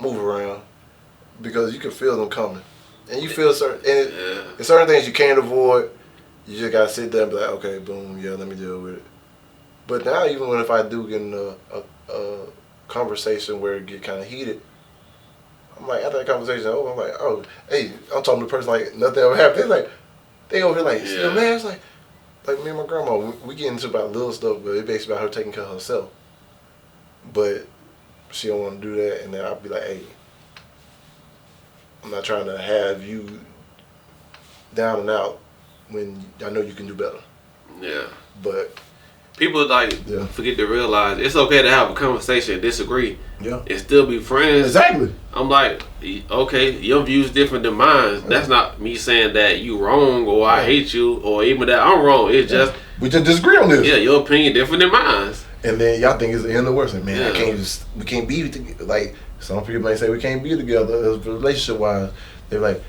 move around, because you can feel them coming, and you feel certain. And there's certain things you can't avoid. You just gotta sit there and be like, okay, boom, yeah, let me deal with it. But now, even if I do get in a conversation where it get kind of heated, I'm like, after that conversation over, I'm like, oh, hey, I'm talking to the person like nothing ever happened. They over here like, still man, it's like me and my grandma, we get into about little stuff, but it's basically about her taking care of herself. But she don't want to do that, and then I'll be like, hey, I'm not trying to have you down and out when I know you can do better. Yeah. But people like forget to realize it's okay to have a conversation and disagree. Yeah. And still be friends. Exactly. I'm like, okay, your view's different than mine. That's not me saying that you wrong or I hate you or even that I'm wrong. It's just we just disagree on this. Yeah, your opinion different than mine. And then y'all think it's the end of the world. Like, man, we can't be together. Like, some people may say we can't be together relationship wise. They're like,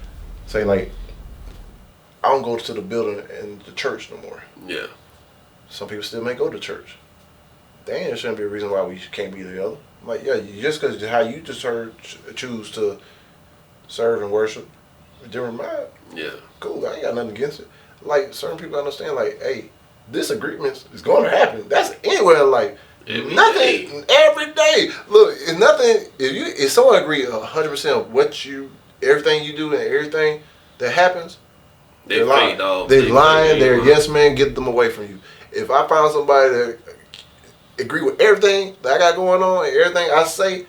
say like, I don't go to the building and the church no more. Yeah. Some people still may go to church. Dang, there shouldn't be a reason why we can't be together. I'm like, yeah, just because how you just choose to serve and worship a different mind. Yeah. Cool, I ain't got nothing against it. Like, certain people understand, like, hey, disagreements is going to happen. That's anywhere in life. Every Every day. Look, it's nothing. If someone agree 100% of everything you do and everything that happens, they're lying. They're lying. They're a yes man. Get them away from you. If I find somebody that agree with everything that I got going on and everything I say,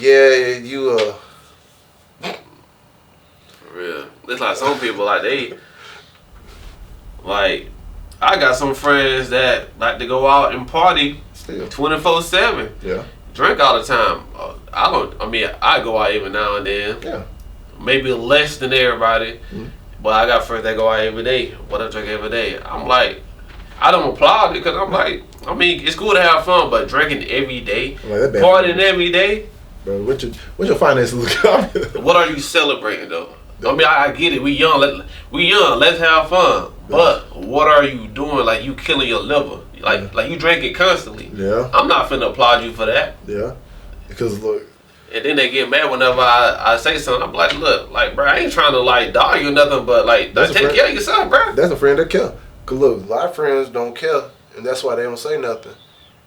yeah, you For real. It's like some people like I got some friends that like to go out and party 24/7. Yeah. Drink all the time. I go out every now and then. Yeah. Maybe less than everybody. Mm-hmm. But I got friends that go out every day. But I drink every day. I'm like, I don't applaud it because I'm like, it's cool to have fun, but drinking every day, partying every day. Bro, what's your finances look like? What are you celebrating though? I get it. We young. Let's have fun. But what are you doing? Like you killing your liver. Like you drinking constantly. Yeah. I'm not finna applaud you for that. Yeah. Because look. And then they get mad whenever I say something. I'm like, look, like, bro, I ain't trying to like dog you or nothing, but like, take care of yourself, bro. That's a friend that care. Cause look, a lot of friends don't care, and that's why they don't say nothing.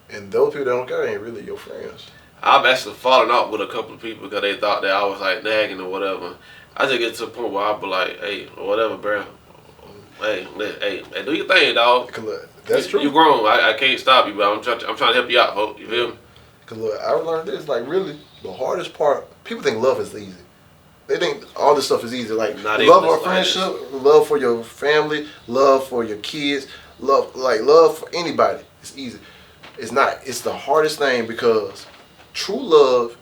And those people that don't care ain't really your friends. I've actually fallen out with a couple of people because they thought that I was like nagging or whatever. I just get to the point where I be like, hey, whatever, bro. Hey, do your thing, dog. Look, that's true. You grown. I can't stop you, but I'm trying to help you out, folks. You feel me? Cause look, I learned this. Like really, the hardest part. People think love is easy. They think all this stuff is easy. Like love or friendship, love for your family, love for your kids, love for anybody. It's easy. It's not. It's the hardest thing because true love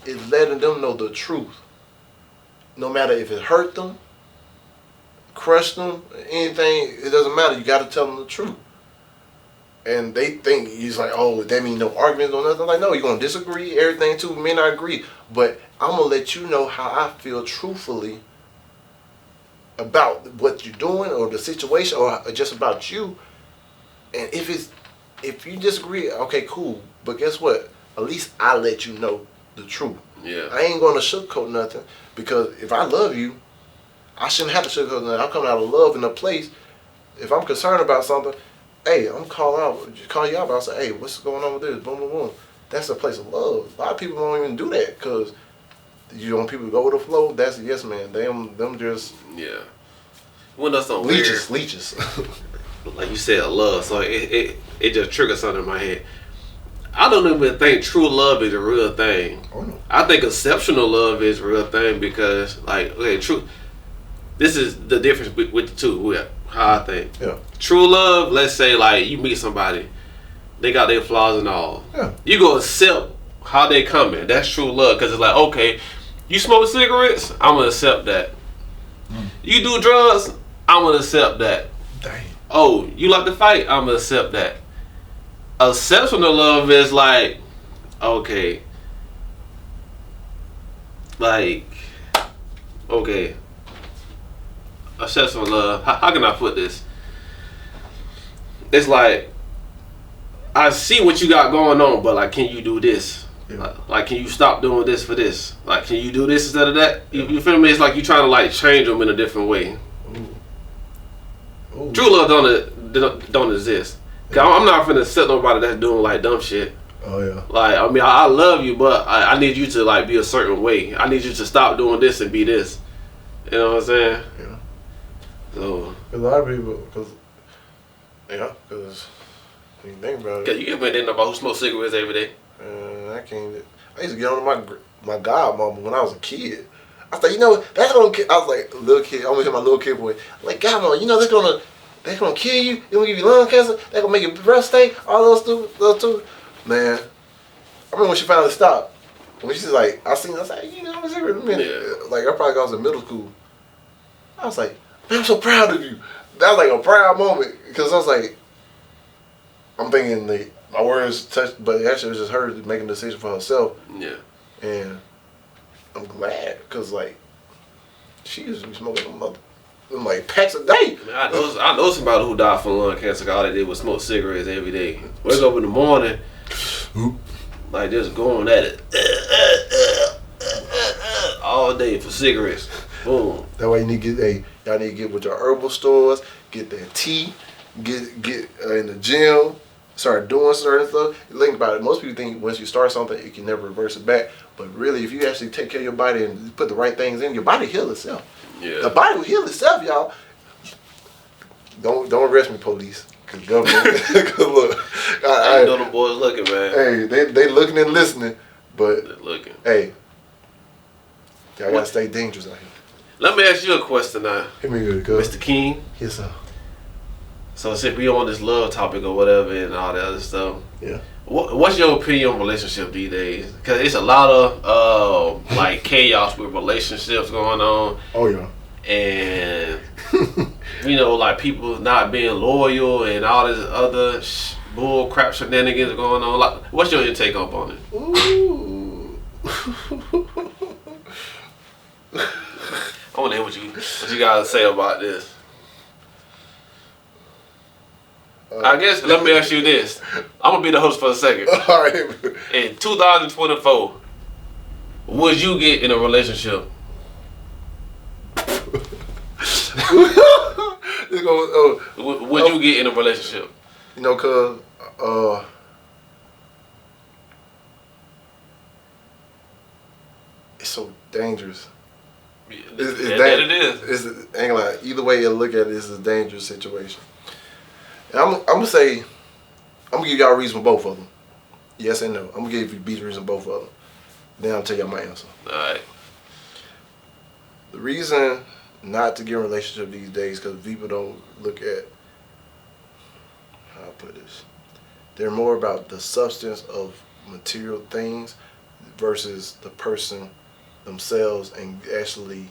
is letting them know the truth. No matter if it hurt them, crushed them, anything, it doesn't matter. You got to tell them the truth. And they think he's like, oh, that means no arguments or nothing. I'm like, no, you're going to disagree, everything too, may not agree. But I'm going to let you know how I feel truthfully about what you're doing or the situation or just about you. And if you disagree, okay, cool. But guess what? At least I let you know the truth. Yeah. I ain't going to sugarcoat nothing because if I love you, I shouldn't have to sugarcoat nothing. I'm coming out of love in a place. If I'm concerned about something, hey, I'm call you out. But I say, hey, what's going on with this? Boom, boom, boom. That's a place of love. A lot of people don't even do that because you want people to go with the flow. That's a yes man. Them just When that's some leeches. Like you said, love. So it just triggers something in my head. I don't even think true love is a real thing. Oh, no. I think exceptional love is a real thing because, like, okay, true. This is the difference with the two. How I think. Yeah. True love, let's say like you meet somebody, they got their flaws and all. Yeah. You go accept how they coming. That's true love because it's like, okay, you smoke cigarettes, I'm gonna accept that. You do drugs, I'm gonna accept that. Dang. Oh, you like to fight, I'm gonna accept that. Exceptional love is like, okay, exceptional love. How can I put this? It's like I see what you got going on, but like, can you do this? Yeah. Like, can you stop doing this for this? Like, can you do this instead of that? You feel me? It's like you trying to like change them in a different way. Ooh. True love don't exist. Cause I'm not finna accept nobody that's doing like dumb shit. Oh yeah. Like I love you, but I need you to like be a certain way. I need you to stop doing this and be this. You know what I'm saying? Yeah. So a lot of people, because when you think about it. Cause you ever been about who smoke cigarettes every day? I can't. I used to get on my godmama when I was a kid. I was like, you know, that's gonna. I was like, little kid. I'm gonna hear my little kid boy. I'm like, godmama, you know, that's gonna kill you. It's gonna give you lung cancer. That's gonna make your breath stink. All those stupid. Man, I remember when she finally stopped. When she's like, I was like, you know, I was here in a minute. Yeah. Like, I probably was in middle school. I was like, man, I'm so proud of you. That was like a proud moment because I was like, I'm thinking my words touched, but actually it was just her making a decision for herself. Yeah. And I'm glad because like she used to be smoking them like packs a day. Man, I know somebody who died from lung cancer. All they did was smoke cigarettes every day. Wake up in the morning, like just going at it all day for cigarettes. Boom. That way y'all need to get with your herbal stores, get that tea, get in the gym, start doing certain stuff. Think about it. Most people think once you start something, you can never reverse it back. But really, if you actually take care of your body and put the right things in, your body heal itself. Yeah. The body will heal itself, y'all. Don't arrest me, police. Cause government. Cause look, I know them boys looking, man. Hey, they looking and listening, but They're looking. hey, y'all gotta stay dangerous out here. Let me ask you a question now, Hit me good, cuz. Mr. King. Yes, sir. So since we on this love topic or whatever and all that other stuff, Yeah. what's your opinion on relationship these days? Because it's a lot of like chaos with relationships going on, Oh yeah. and you know, like people not being loyal and all this other bull crap shenanigans going on. Like, what's your intake up on it? Ooh. I want to hear what you guys say about this. I guess let me ask you this. I'm gonna be the host for a second. All right. In 2024, would you get in a relationship? Would you get in a relationship? You know, cuz it's so dangerous. That it is. It's ain't like either way you look at it, it's a dangerous situation. And I'm gonna say, I'm gonna give y'all a reason for both of them. Yes and no. I'm gonna give you the reason for both of them. Then I'll tell y'all my answer. All right. The reason not to get in a relationship these days because people don't look at, how I put this, they're more about the substance of material things versus the person themselves, and actually,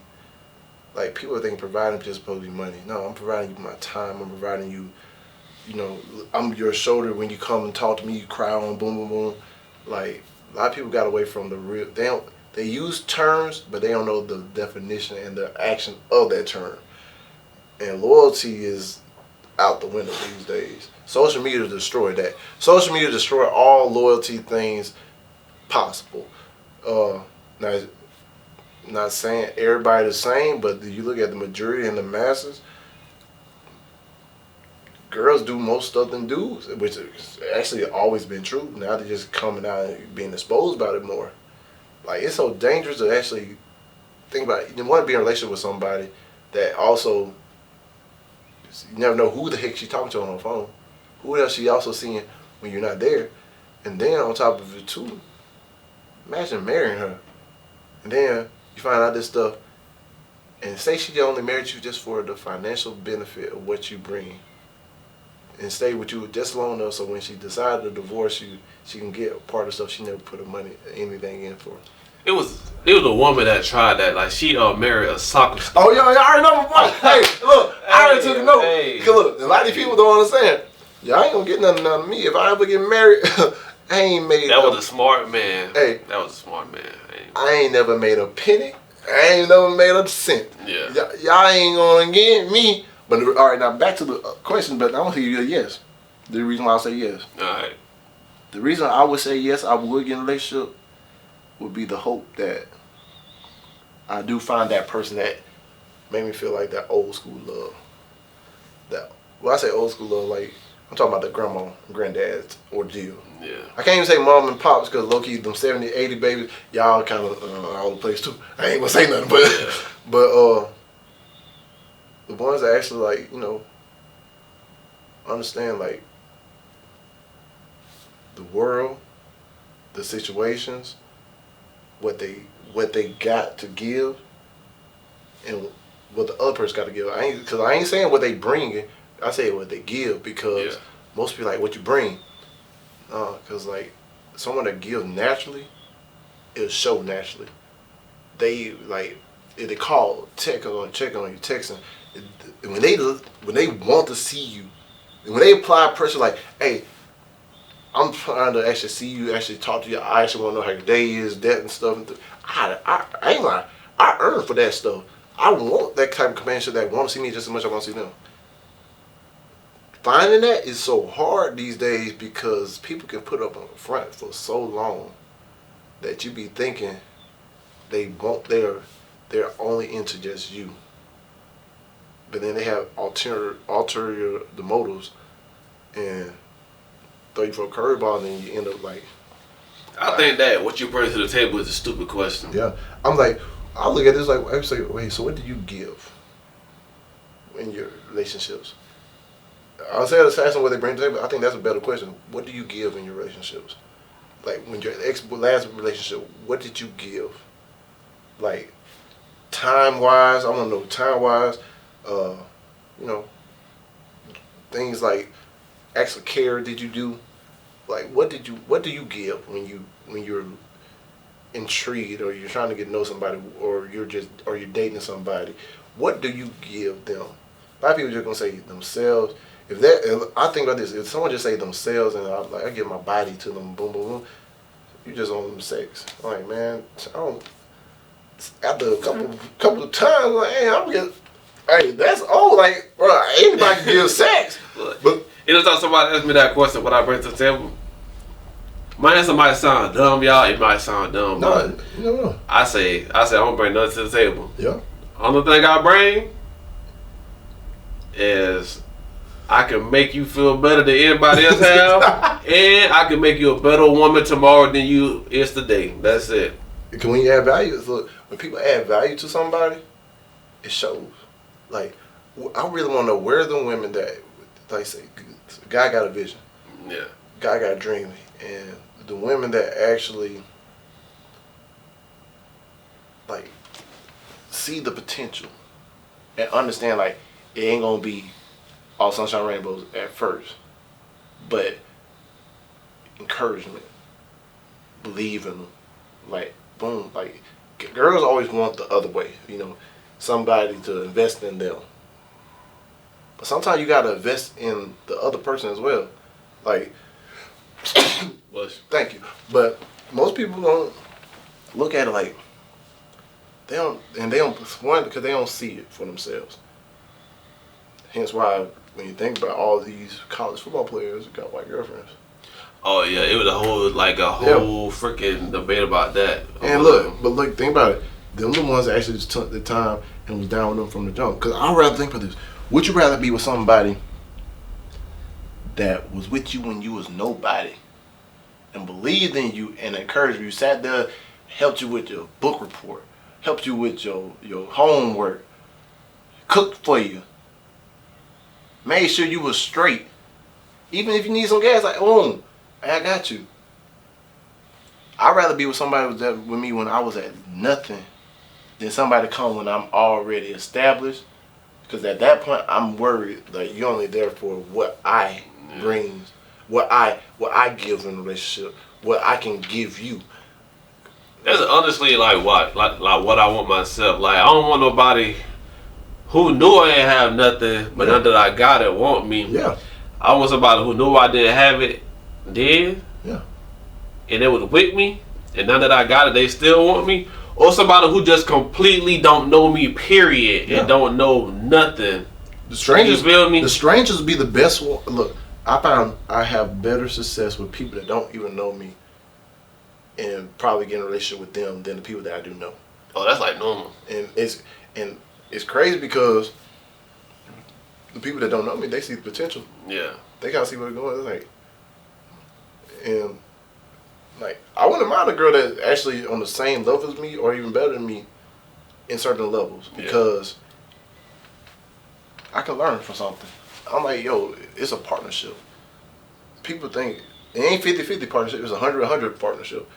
like, people think providing just supposed to be money. No, I'm providing you my time. I'm providing you, you know, I'm your shoulder when you come and talk to me. You cry on, boom, boom, boom. Like, a lot of people got away from the real. They use terms, but they don't know the definition and the action of that term. And loyalty is out the window these days. Social media destroyed that. Social media destroyed all loyalty things possible. Now, not saying everybody the same, but you look at the majority and the masses, girls do most stuff than dudes, which has actually always been true. Now they're just coming out and being exposed about it more. Like, it's so dangerous to actually think about it. You want to be in a relationship with somebody that also, you never know who the heck she's talking to on her phone. Who else she also seeing when you're not there. And then on top of it too, imagine marrying her. And then you find out this stuff, and say she only married you just for the financial benefit of what you bring, and stay with you just long enough so when she decided to divorce you, she can get a part of stuff she never put her money, anything in for. It was a woman that tried that. Like, she married a soccer star. Oh, yeah, I already know my point. Hey, look, I already took a note. Hey. Cause look, a lot of these people don't understand. Y'all ain't gonna get nothing out of me if I ever get married. I ain't made. That was a smart man. Hey, that was a smart man. I ain't never made a penny. I ain't never made a cent. Yeah. Y'all ain't gonna get me. But all right, now back to the question. But I'm gonna give you a yes. The reason why I say yes. All right. The reason I would say yes, I would get in a relationship, would be the hope that I do find that person that made me feel like that old school love. That, when I say old school love, like, I'm talking about the grandma and granddad's ordeal. Yeah. I can't even say mom and pops because low-key them 70, 80 babies, y'all kind of all the place too. I ain't gonna say nothing, but but the ones that actually, like, you know, understand, like, the world, the situations, what they got to give, and what the other person got to give. Because I ain't saying what they bring. I say what they give, because most people like what you bring. Because like someone that gives naturally, it'll show naturally. They like if they call, check on you, texting. When they want to see you, when they apply pressure, like, hey, I'm trying to actually see you, actually talk to you. I actually want to know how your day is, that and stuff. I ain't lying. I earn for that stuff. I want that type of companionship that want to see me just as much as I want to see them. Finding that is so hard these days because people can put up on the front for so long that you be thinking they're only into just you. but then they have ulterior the motives and throw you for a curveball, and then you end up like. I think that what you bring to the table is a stupid question. Yeah, I'm like, I look at this like, I say, wait, so what do you give in your relationships? I'll say assassin what they bring to the table. I think that's a better question. What do you give in your relationships? Like when your last relationship, what did you give? Like time wise, I want to know time wise. You know, things like acts of care. Did you do? Like what do you give when you're intrigued or you're trying to get to know somebody or you're dating somebody? What do you give them? A lot of people just gonna say themselves. If I think about this, if someone just say themselves and I give my body to them, boom, boom, boom, you just on them sex. I'm like, man, I don't. After a couple of times, like, hey, that's old. Like, bro, anybody can give sex. But anytime somebody asks me that question, what I bring to the table, my answer might sound dumb, y'all. It might sound dumb, but no. I say I don't bring nothing to the table. Yeah. Only thing I bring is I can make you feel better than anybody else have, and I can make you a better woman tomorrow than you is today. That's it. When you add value, look, when people add value to somebody, it shows. Like, I really want to know where the women that, like, say, guy got a vision. Yeah. Guy got a dream, and the women that actually, like, see the potential and understand, like, it ain't gonna be all sunshine rainbows at first, but encouragement, believe in them, like, boom, like, girls always want the other way, you know, somebody to invest in them. But sometimes you gotta invest in the other person as well. Like, thank you. But most people don't look at it like they don't one because they don't see it for themselves. Hence why when you think about all these college football players who got white girlfriends. Oh yeah, it was a whole freaking debate about that. And look, think about it. Them the ones that actually just took the time and was down with them from the jump. Because I'd rather think about this. Would you rather be with somebody that was with you when you was nobody and believed in you and encouraged you, sat there, helped you with your book report, helped you with your homework, cooked for you, made sure you was straight. Even if you need some gas, like, boom, I got you. I'd rather be with somebody who was there with me when I was at nothing than somebody come when I'm already established. Because at that point, I'm worried that you're only there for what I bring, what I give in a relationship, what I can give you. That's honestly like what I want myself. Like, I don't want nobody who knew I ain't have nothing, but now that I got it, want me. Yeah. I want somebody who knew I didn't have it then. Yeah. And they was with me, and now that I got it, they still want me. Or somebody who just completely don't know me, period, and don't know nothing. The strangers, you feel me? The strangers be the best one. Look, I found I have better success with people that don't even know me, and probably get in a relationship with them than the people that I do know. Oh, that's like normal. And it's crazy because the people that don't know me, they see the potential. Yeah. They gotta see where it's going. Like, and like, I wouldn't mind a girl that's actually on the same level as me or even better than me in certain levels because I can learn from something. I'm like, yo, it's a partnership. People think it ain't 50-50 partnership, it's 100-100 partnership.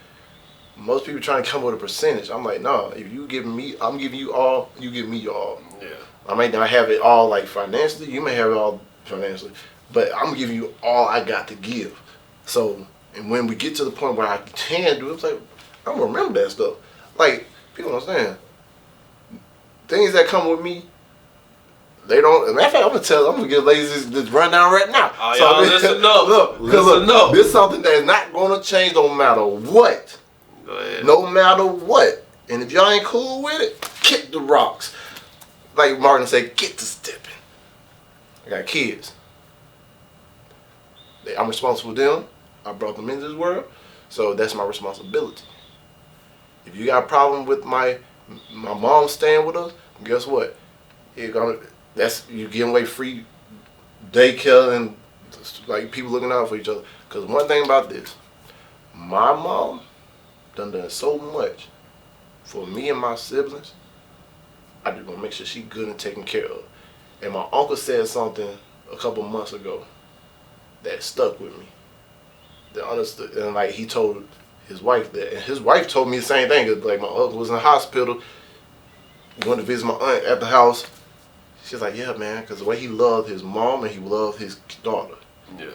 Most people trying to come with a percentage. I'm like, nah, if you give me, I'm giving you all, you give me all. Yeah. I may not have it all like financially, you may have it all financially, but I'm giving you all I got to give. So, and when we get to the point where I can do it, it's like, I'm gonna remember that stuff. Like, people don't understand. Things that come with me, they don't. As a matter of fact, I'm gonna give ladies this rundown right now. Oh, y'all listen up. Listen up. This is something that is not gonna change no matter what. Go ahead. No matter what. And if y'all ain't cool with it, kick the rocks. Like Martin said, get to stepping. I got kids. I'm responsible for them. I brought them into this world, so that's my responsibility. If you got a problem with my mom staying with us, guess what? that's you giving away free daycare and like people looking out for each other. Because one thing about this, my mom done so much for me and my siblings. I just want to make sure she good and taken care of. And my uncle said something a couple months ago that stuck with me. That understood, and like he told his wife that, and his wife told me the same thing. Like my uncle was in the hospital, going to visit my aunt at the house. She's like, yeah, man, because the way he loved his mom and he loved his daughter. Yeah.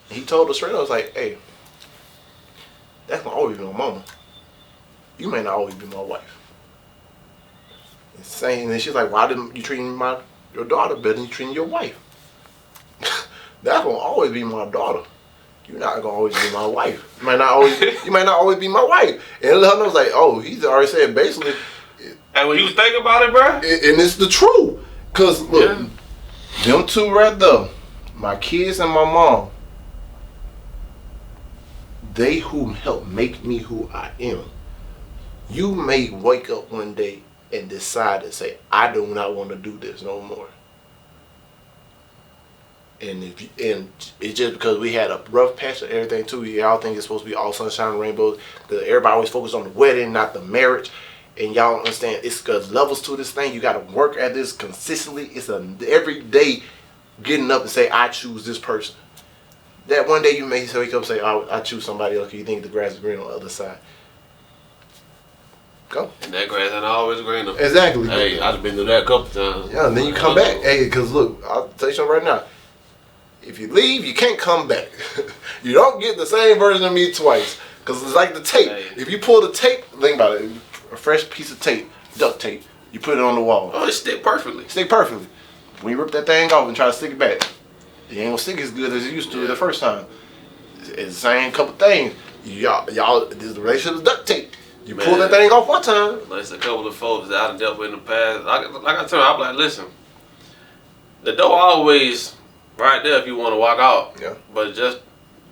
And he told her straight up, I was like, hey, that's gonna always be my mama. You may not always be my wife. And saying, and she's like, why didn't you treat your daughter better than you treating your wife? That's gonna always be my daughter. You're not gonna always be my wife. You might not always be my wife. And I was like, oh, he's already said basically. And when you think about it, bro, And it's the truth. Cause look, them two right there, my kids and my mom, they who helped make me who I am. You may wake up one day and decide to say, I do not want to do this no more. And it's just because we had a rough patch of everything too. Y'all think it's supposed to be all sunshine and rainbows. Because everybody always focus on the wedding, not the marriage. And y'all don't understand, it's because levels to this thing. You got to work at this consistently. It's every day getting up and say, I choose this person. That one day you may wake up and say, I choose somebody else because you think the grass is green on the other side. Go. And that grass ain't always greener. Exactly. Hey, I just been through that a couple times. Yeah, and then you come back. Hey, because look, I'll tell you something right now. If you leave, you can't come back. You don't get the same version of me twice. Because it's like the tape. Hey. If you pull the tape, think about it. A fresh piece of tape, duct tape, you put it on the wall. Oh, it stick perfectly. Stick perfectly. When you rip that thing off and try to stick it back, it ain't gonna stick as good as it used to the first time. It's the same couple things. Y'all, this relationship is duct tape. You pull that thing off one time. There's a couple of folks that I done dealt with in the past. Like I told them, I'm like, listen, the door always right there if you want to walk out. Yeah. But just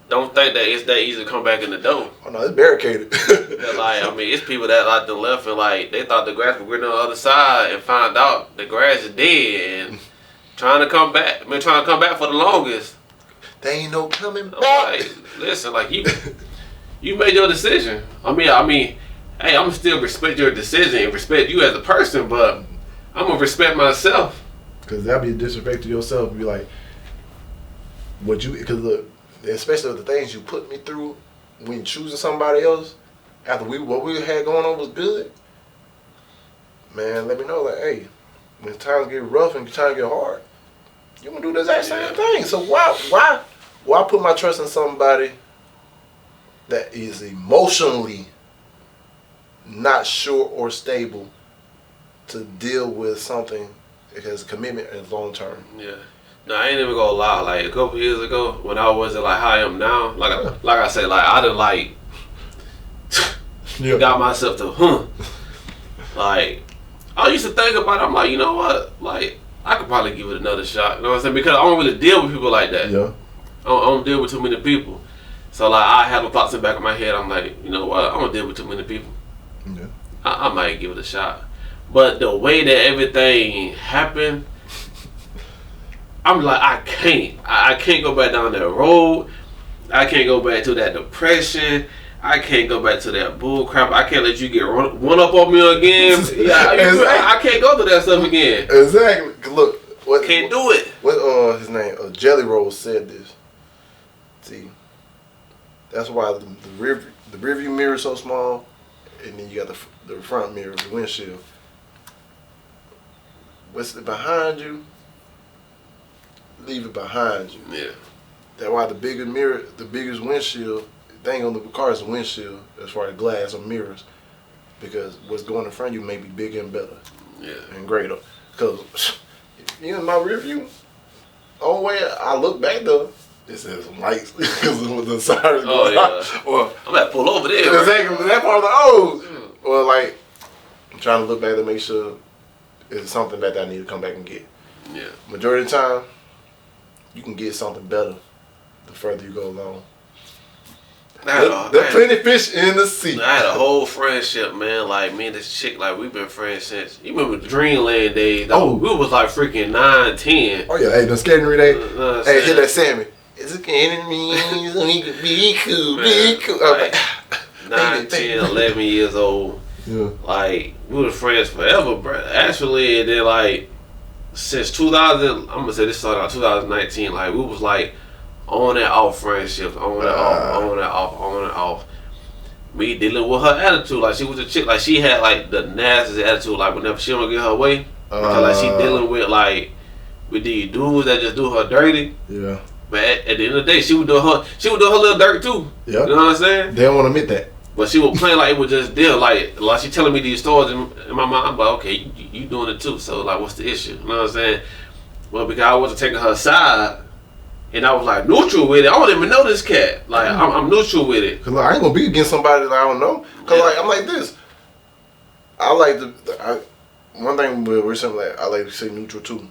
don't think that it's that easy to come back in the door. Oh no, it's barricaded. Like, I mean, it's people that like the left and like they thought the grass was green on the other side and find out the grass is dead and trying to come back. Been trying to come back for the longest. They ain't no coming back. Like, listen, like you made your decision. I mean, hey, I'm still respect your decision and respect you as a person, but I'm gonna respect myself. Because that'd be a disrespect to yourself. Be like, what you? Because look, especially with the things you put me through when choosing somebody else after what we had going on was good. Man, let me know that, hey, when times get rough and times get hard, you gonna do the exact same thing. So why put my trust in somebody that is emotionally not sure or stable to deal with something because commitment is long term. Yeah. No, I ain't even gonna lie. Like a couple years ago, when I wasn't like how I am now, like I said, like I done like got myself to like I used to think about it. I'm like, you know what? Like I could probably give it another shot. You know what I'm saying? Because I don't really deal with people like that. Yeah. I don't deal with too many people. So like I have the thoughts in the back of my head. I'm like, you know what? I don't deal with too many people. Yeah. I might give it a shot. But the way that everything happened, I'm like, I can't go back down that road. I can't go back to that depression. I can't go back to that bull crap. I can't let you get one up on me again. Yeah, exactly. I can't go through that stuff again. Exactly. Look, Can't do it. What his name? Jelly Roll said this. See, that's why the rear view mirror is so small, and then you got the front mirror, the windshield. What's behind you? Leave it behind you. Yeah. That's why the bigger mirror, the biggest windshield, the thing on the car is a windshield as far as glass or mirrors, because what's going in front of you may be bigger and better. Yeah. And greater. Because you know, my rear view, only way I look back though, it says some lights because of the sirens going yeah. Or I'm about to pull over there. exactly that part of the or like I'm trying to look back to make sure it's something that I need to come back and get. Yeah. Majority of the time, you can get something better the further you go along. There's plenty of fish in the sea. I had a whole friendship, man. Like me and this chick, like we've been friends since. You remember the Dreamland days? Oh, we was like freaking 9, 10. Oh yeah, hey, the skating day. Hey, hit that Sammy. It's a enemy, so he can be cool, Man, be cool. like, 9, 10, 11 years old. Yeah. Like we were friends forever, bro. Actually, and then like since 2000, I'm gonna say this started out 2019. Like we was like on and off friendships, on and off, on and off, on and off. Me dealing with her attitude, like she was a chick, like she had like the nastiest attitude, like whenever she don't get her way, because like she dealing with these dudes that just do her dirty. Yeah. But at the end of the day, she would do her little dirt too. Yeah. You know what I'm saying? They don't want to admit that. But she was playing like it was just deal. Like she telling me these stories in my mind. I'm like, okay, you doing it too. So like, what's the issue? You know what I'm saying? Well, because I wasn't taking her side, and I was like neutral with it. I don't even know this cat. Like I'm neutral with it. Cause like, I ain't gonna be against somebody that I don't know. Cause like I'm like this. I like one thing we're simple. Like, I like to say neutral too.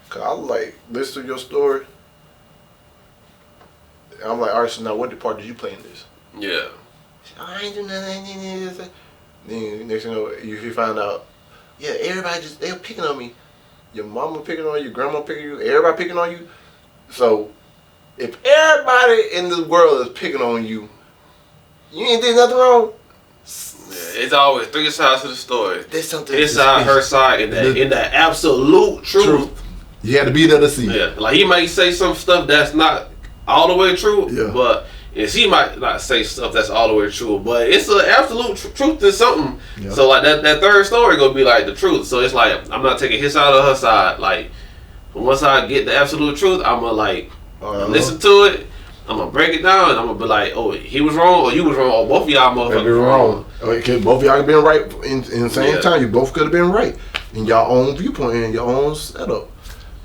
Cause I like listen to your story. I'm like, all right, so now what part did you play in this? Yeah. I ain't do nothing. Then next thing you know, you find out, yeah, everybody they were picking on me. Your mama picking on you, your grandma picking on you, everybody picking on you. So if everybody in this world is picking on you, you ain't did nothing wrong. Yeah, it's always three sides to the story. There's something. His side, her side, and the absolute truth. You had to be there to see. Yeah, like he might say some stuff that's not all the way true, yeah. But and she might not say stuff that's all the way true, but it's an absolute truth to something. Yeah. So like that third story gonna be like the truth. So it's like I'm not taking his side or her side. Like once I get the absolute truth, I'm gonna like listen to it. I'm gonna break it down, and I'm gonna be like, oh, he was wrong, or you was wrong, or both of y'all motherfuckers wrong. Okay, both of y'all could been right in the same time. You both could have been right in your own viewpoint and your own setup.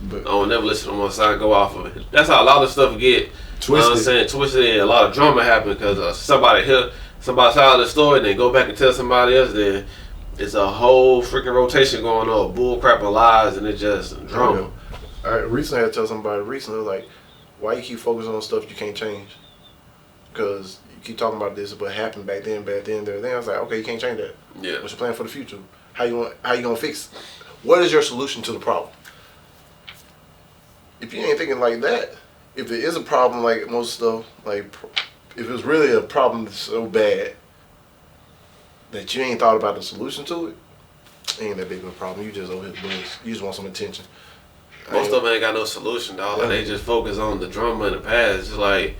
But I don't never listen to one side go off of it. That's how a lot of stuff get twisted. You know what I'm saying? Twisted, and a lot of drama happen because somebody hear somebody's side of the story, and then go back and tell somebody else. Then it's a whole freaking rotation going on, bull crap and lies, and it's just drama. Yeah. All right, recently I had to tell somebody like, why you keep focusing on stuff you can't change? Because you keep talking about this, but it happened back then. I was like, okay, you can't change that. Yeah. What's your plan for the future? How you gonna fix it? What is your solution to the problem? If you ain't thinking like that, if there is a problem, like most stuff, like if it's really a problem that's so bad that you ain't thought about the solution to it, ain't that big of a problem. You just over here doing, you just want some attention. Most of them ain't got no solution, dog. Like, they just focus on the drama in the past. It's just like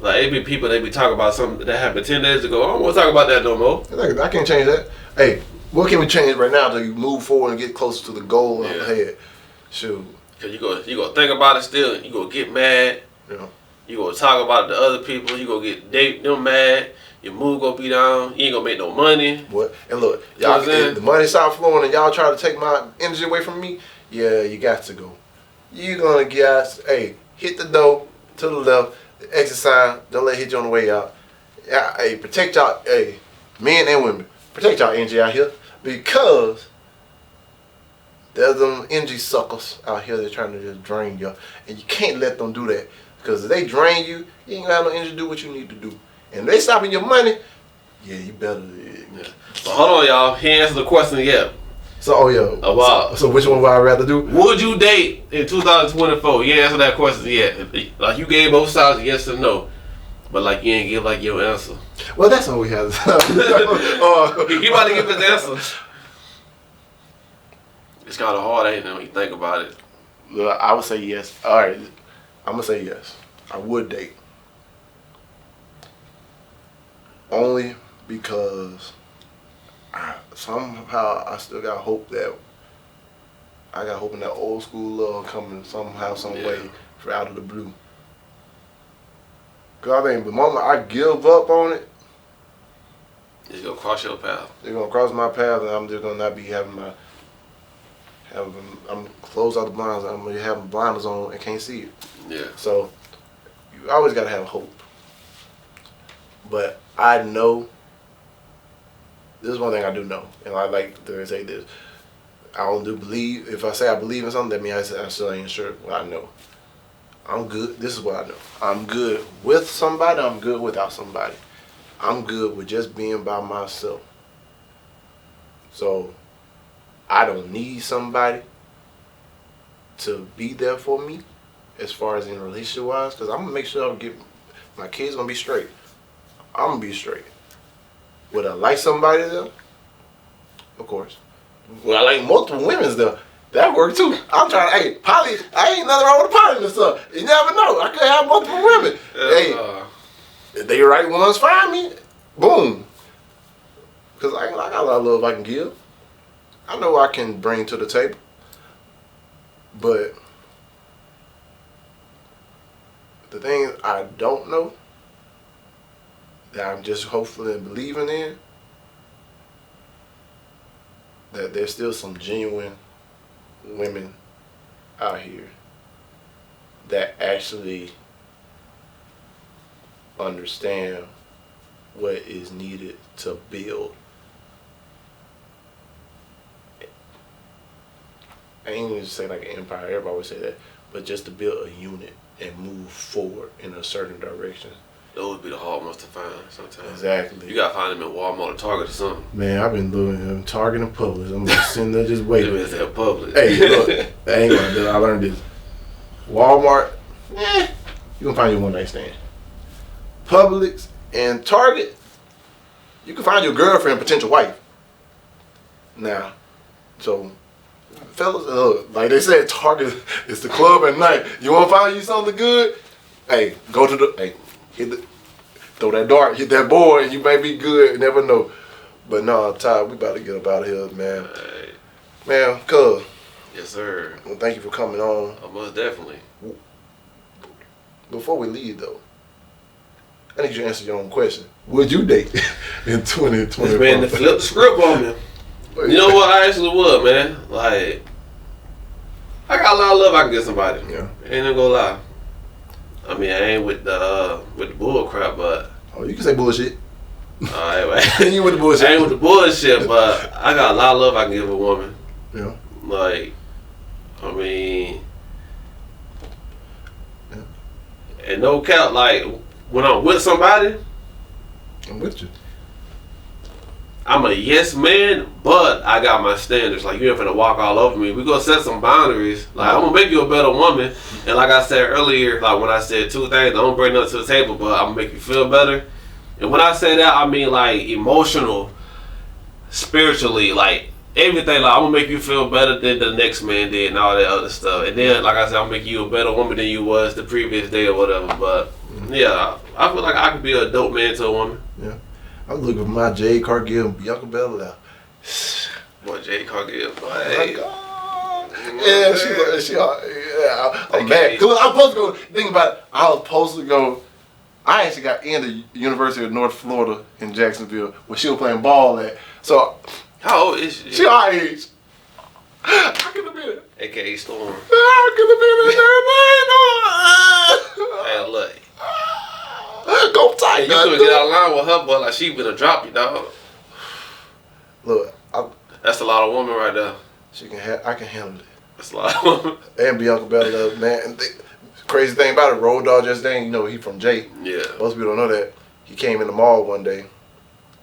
it be people, they be talking about something that happened 10 days ago. I don't want to talk about that no more. I can't change that. Hey, what can we change right now to move forward and get closer to the goal up ahead? Shoot. Cause you go think about it still. You go get mad. Yeah. You go talk about it to other people. You go get them mad. Your mood go be down. You ain't gonna make no money. What? And look, y'all, if the money stop flowing and y'all try to take my energy away from me, yeah, you got to go. You gonna get, hey, hit the door to the left, the exit sign. Don't let it hit you on the way out. Hey, protect y'all. Hey, men and women, protect y'all energy out here because there's them energy suckers out here that trying to just drain you, and you can't let them do that because if they drain you, you ain't gonna have no energy to do what you need to do. And if they stopping your money, yeah, you better. Yeah. So hold on, y'all. He answered the question yet. So so which one would I rather do? Would you date in 2024? You ain't answered that question yet. Like you gave both sides yes or no, but like you ain't give like your answer. Well, that's all we have. He about to give his answer. It's kind of hard, ain't it, when you think about it? Look, I would say yes. All right, I'm gonna say yes. I would date. Only because somehow I still got hope that I got hope in that old school love coming somehow, some way, for out of the blue. Cause I think the moment I give up on it, it's gonna cross your path. They're gonna cross my path, and I'm just gonna not be having I'm close out the blinds. I'm gonna have blinders on and can't see it. Yeah. So you always gotta have hope. But I know, this is one thing I do know, and I like to say this. I don't do believe. If I say I believe in something, that means I still ain't sure what I know. I'm good. This is what I know. I'm good with somebody. I'm good without somebody. I'm good with just being by myself. So I don't need somebody to be there for me as far as in relationship wise, because I'm gonna make sure my kids gonna be straight. I'm gonna be straight. Would I like somebody there? Of course. Would I like multiple women's there? That worked too. I'm trying to, hey, poly, I ain't nothing wrong with poly and stuff. You never know. I could have multiple women. If they right ones find me, boom. Because I got a lot of love I can give. I know I can bring to the table. But the thing I don't know, that I'm just hopeful and believing in, that there's still some genuine women out here that actually understand what is needed to build. I ain't even say like an empire, everybody would say that, but just to build a unit and move forward in a certain direction. Those would be the hard ones to find sometimes. Exactly. You gotta find them in Walmart or Target or something. Man, I've been doing him Target and Publix. I'm just sitting there just waiting. Them is at Publix. Hey, look, I ain't gonna do it. I learned this. Walmart, you can find your one night stand. Publix and Target, you can find your girlfriend, potential wife. Now, so fellas, like they said, Target is the club at night. You wanna find you something good? Hey, go to the throw that dart, hit that board, and you may be good. You never know. But no, Ty, we about to get up out of here, man. Right. Man, cuz. Yes, sir. Well, thank you for coming on. Oh, most definitely. Before we leave, though, I need you to answer your own question. Would you date in 2020? This man to flip the script on me. You know what? I actually would, man. Like, I got a lot of love I can get somebody. Yeah. Ain't even gonna lie. I mean, I ain't with the bull crap, but Oh, you can say bullshit. alright, You with the bullshit. I ain't with the bullshit, but I got a lot of love I can give a woman. Yeah. Like, I mean, Yeah. and no cap, like when I'm with somebody, I'm with you. I'm a yes man, but I got my standards. Like, you ain't finna walk all over me. We gonna set some boundaries. Like, I'm gonna make you a better woman. And like I said earlier, like when I said two things, I don't bring nothing to the table, but I'm gonna make you feel better. And when I say that, I mean like emotional, spiritually, like everything. Like, I'm gonna make you feel better than the next man did and all that other stuff. And then, like I said, I'm gonna make you a better woman than you was the previous day or whatever. But yeah, I feel like I could be a dope man to a woman. Yeah. I'm looking for my Jade Cargill and Bianca Belair. Boy, Jay Cargill. Boy, Oh hey. my God. Yeah, I'm mad. Cause I was supposed to go, think about it, I was supposed to go, I actually got in the University of North Florida in Jacksonville where she was playing ball at. So, How old is she? she our age. I could have been, AKA Storm. I could have been in there, man. Hey, look. Go tight. You couldn't get out of line with her, but like she gonna drop you, dog. Look, That's a lot of woman right there. I can handle it. That's a lot of woman. And Bianca Belair, man. And crazy thing about it, Road Dogg just dang, you know, he from Jake. Yeah. Most people don't know that. He came in the mall one day.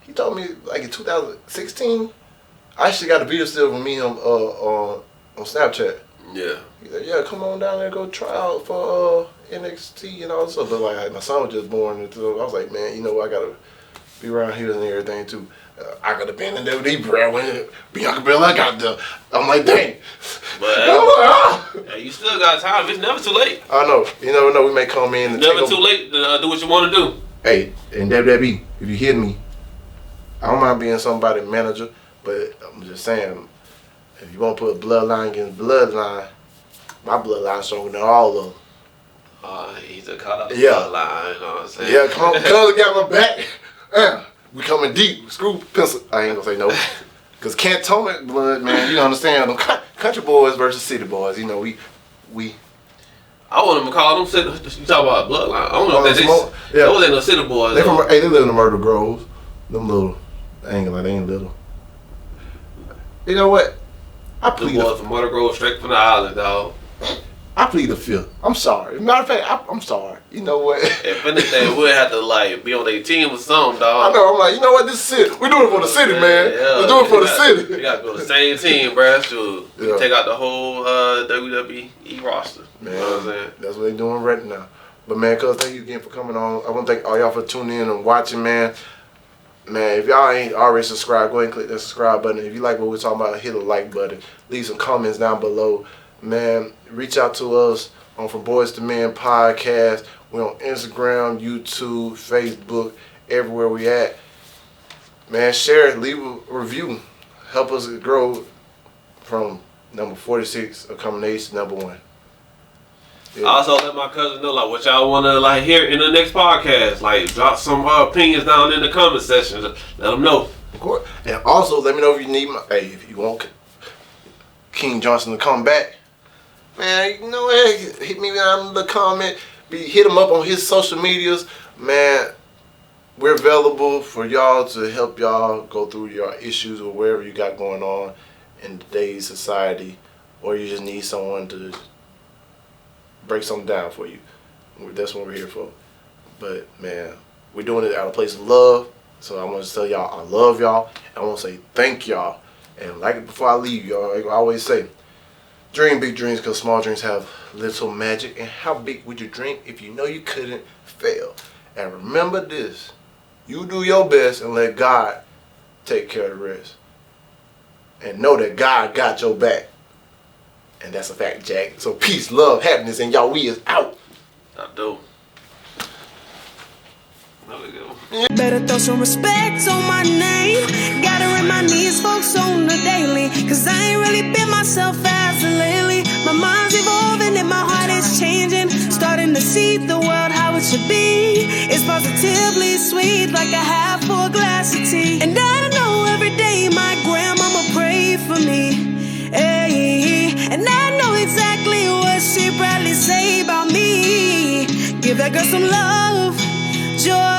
He told me, like in 2016, I actually got a video still from me on Snapchat. Yeah. He said, yeah, come on down there and go try out for NXT and all this stuff. But like, my son was just born. And so I was like, man, you know, I got to be around here and everything too. I could have been in WWE, bro. When Bianca Belair got there, I'm like, dang. But hey, you still got time. It's never too late. I know. You never know. We may come in and Never take too over. late to do what you want to do. Hey, in WWE, if you hear me, I don't mind being somebody's manager, but I'm just saying, if you want to put bloodline against bloodline, my bloodline stronger than all of them. He's a caught up Yeah. line, you know what I'm saying? Yeah, come on, cuz got my back. We coming deep. Screw pencil. I ain't gonna say no. Cause Cantonment blood, man, you understand them country boys versus city boys. You know, we I want them to call them city. You talk about bloodline. I don't know if that's yeah. those ain't no city boys. They though. they live in the Myrtle Groves. Them little, I ain't gonna lie, they ain't little. You know what? I The plead. boys from Mother Grove, straight from the island, dog. I plead the fifth. I'm sorry. Matter of fact, I'm sorry. You know what? If anything, we'll have to like be on their team or something, dog. I know. I'm like, you know what? This is it. We're doing it for the city, man. Yeah, We're doing it for the city. We got to go to the same team, bruh. Shoot. We Yeah. take out the whole WWE roster. Man, You know what I'm saying? that's what they're doing right now. But man, cuz, thank you again for coming on. I want to thank all y'all for tuning in and watching, man. Man, if y'all ain't already subscribed, go ahead and click that subscribe button. If you like what we're talking about, hit the like button. Leave some comments down below. Man, reach out to us on From Boys to Men podcast. We're on Instagram, YouTube, Facebook, everywhere we at. Man, share it, leave a review. Help us grow from number 46 of combination to number 1. Yeah. Also, let my cousin know like what y'all want to like hear in the next podcast. Like, drop some opinions down in the comment section. Let them know. Of course. And also, let me know if you need if you want King Johnson to come back. Man, you know what? Hit me down in the comment. Hit him up on his social medias. Man, we're available for y'all to help y'all go through your issues or wherever you got going on in today's society. Or you just need someone to break something down for you. That's what we're here for. But man, we're doing it out of a place of love. So I want to tell y'all I love y'all. I want to say thank y'all. And like before I leave y'all, I always say, dream big dreams because small dreams have little magic. And how big would you dream if you know you couldn't fail? And remember this, you do your best and let God take care of the rest. And know that God got your back. And that's a fact, Jack. So peace, love, happiness, and y'all, we is out. I do. There we go. Better throw some respect on my name. Gotta remind these folks on the daily, cause I ain't really been myself as of lately. My mind's evolving and my heart is changing. Starting to see the world how it should be. It's positively sweet like a half full glass of tea. And I know every day my grandmama prayed for me. Hey, and I know exactly what she probably say about me. Give that girl some love, joy.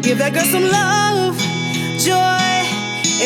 Give that girl some love, joy.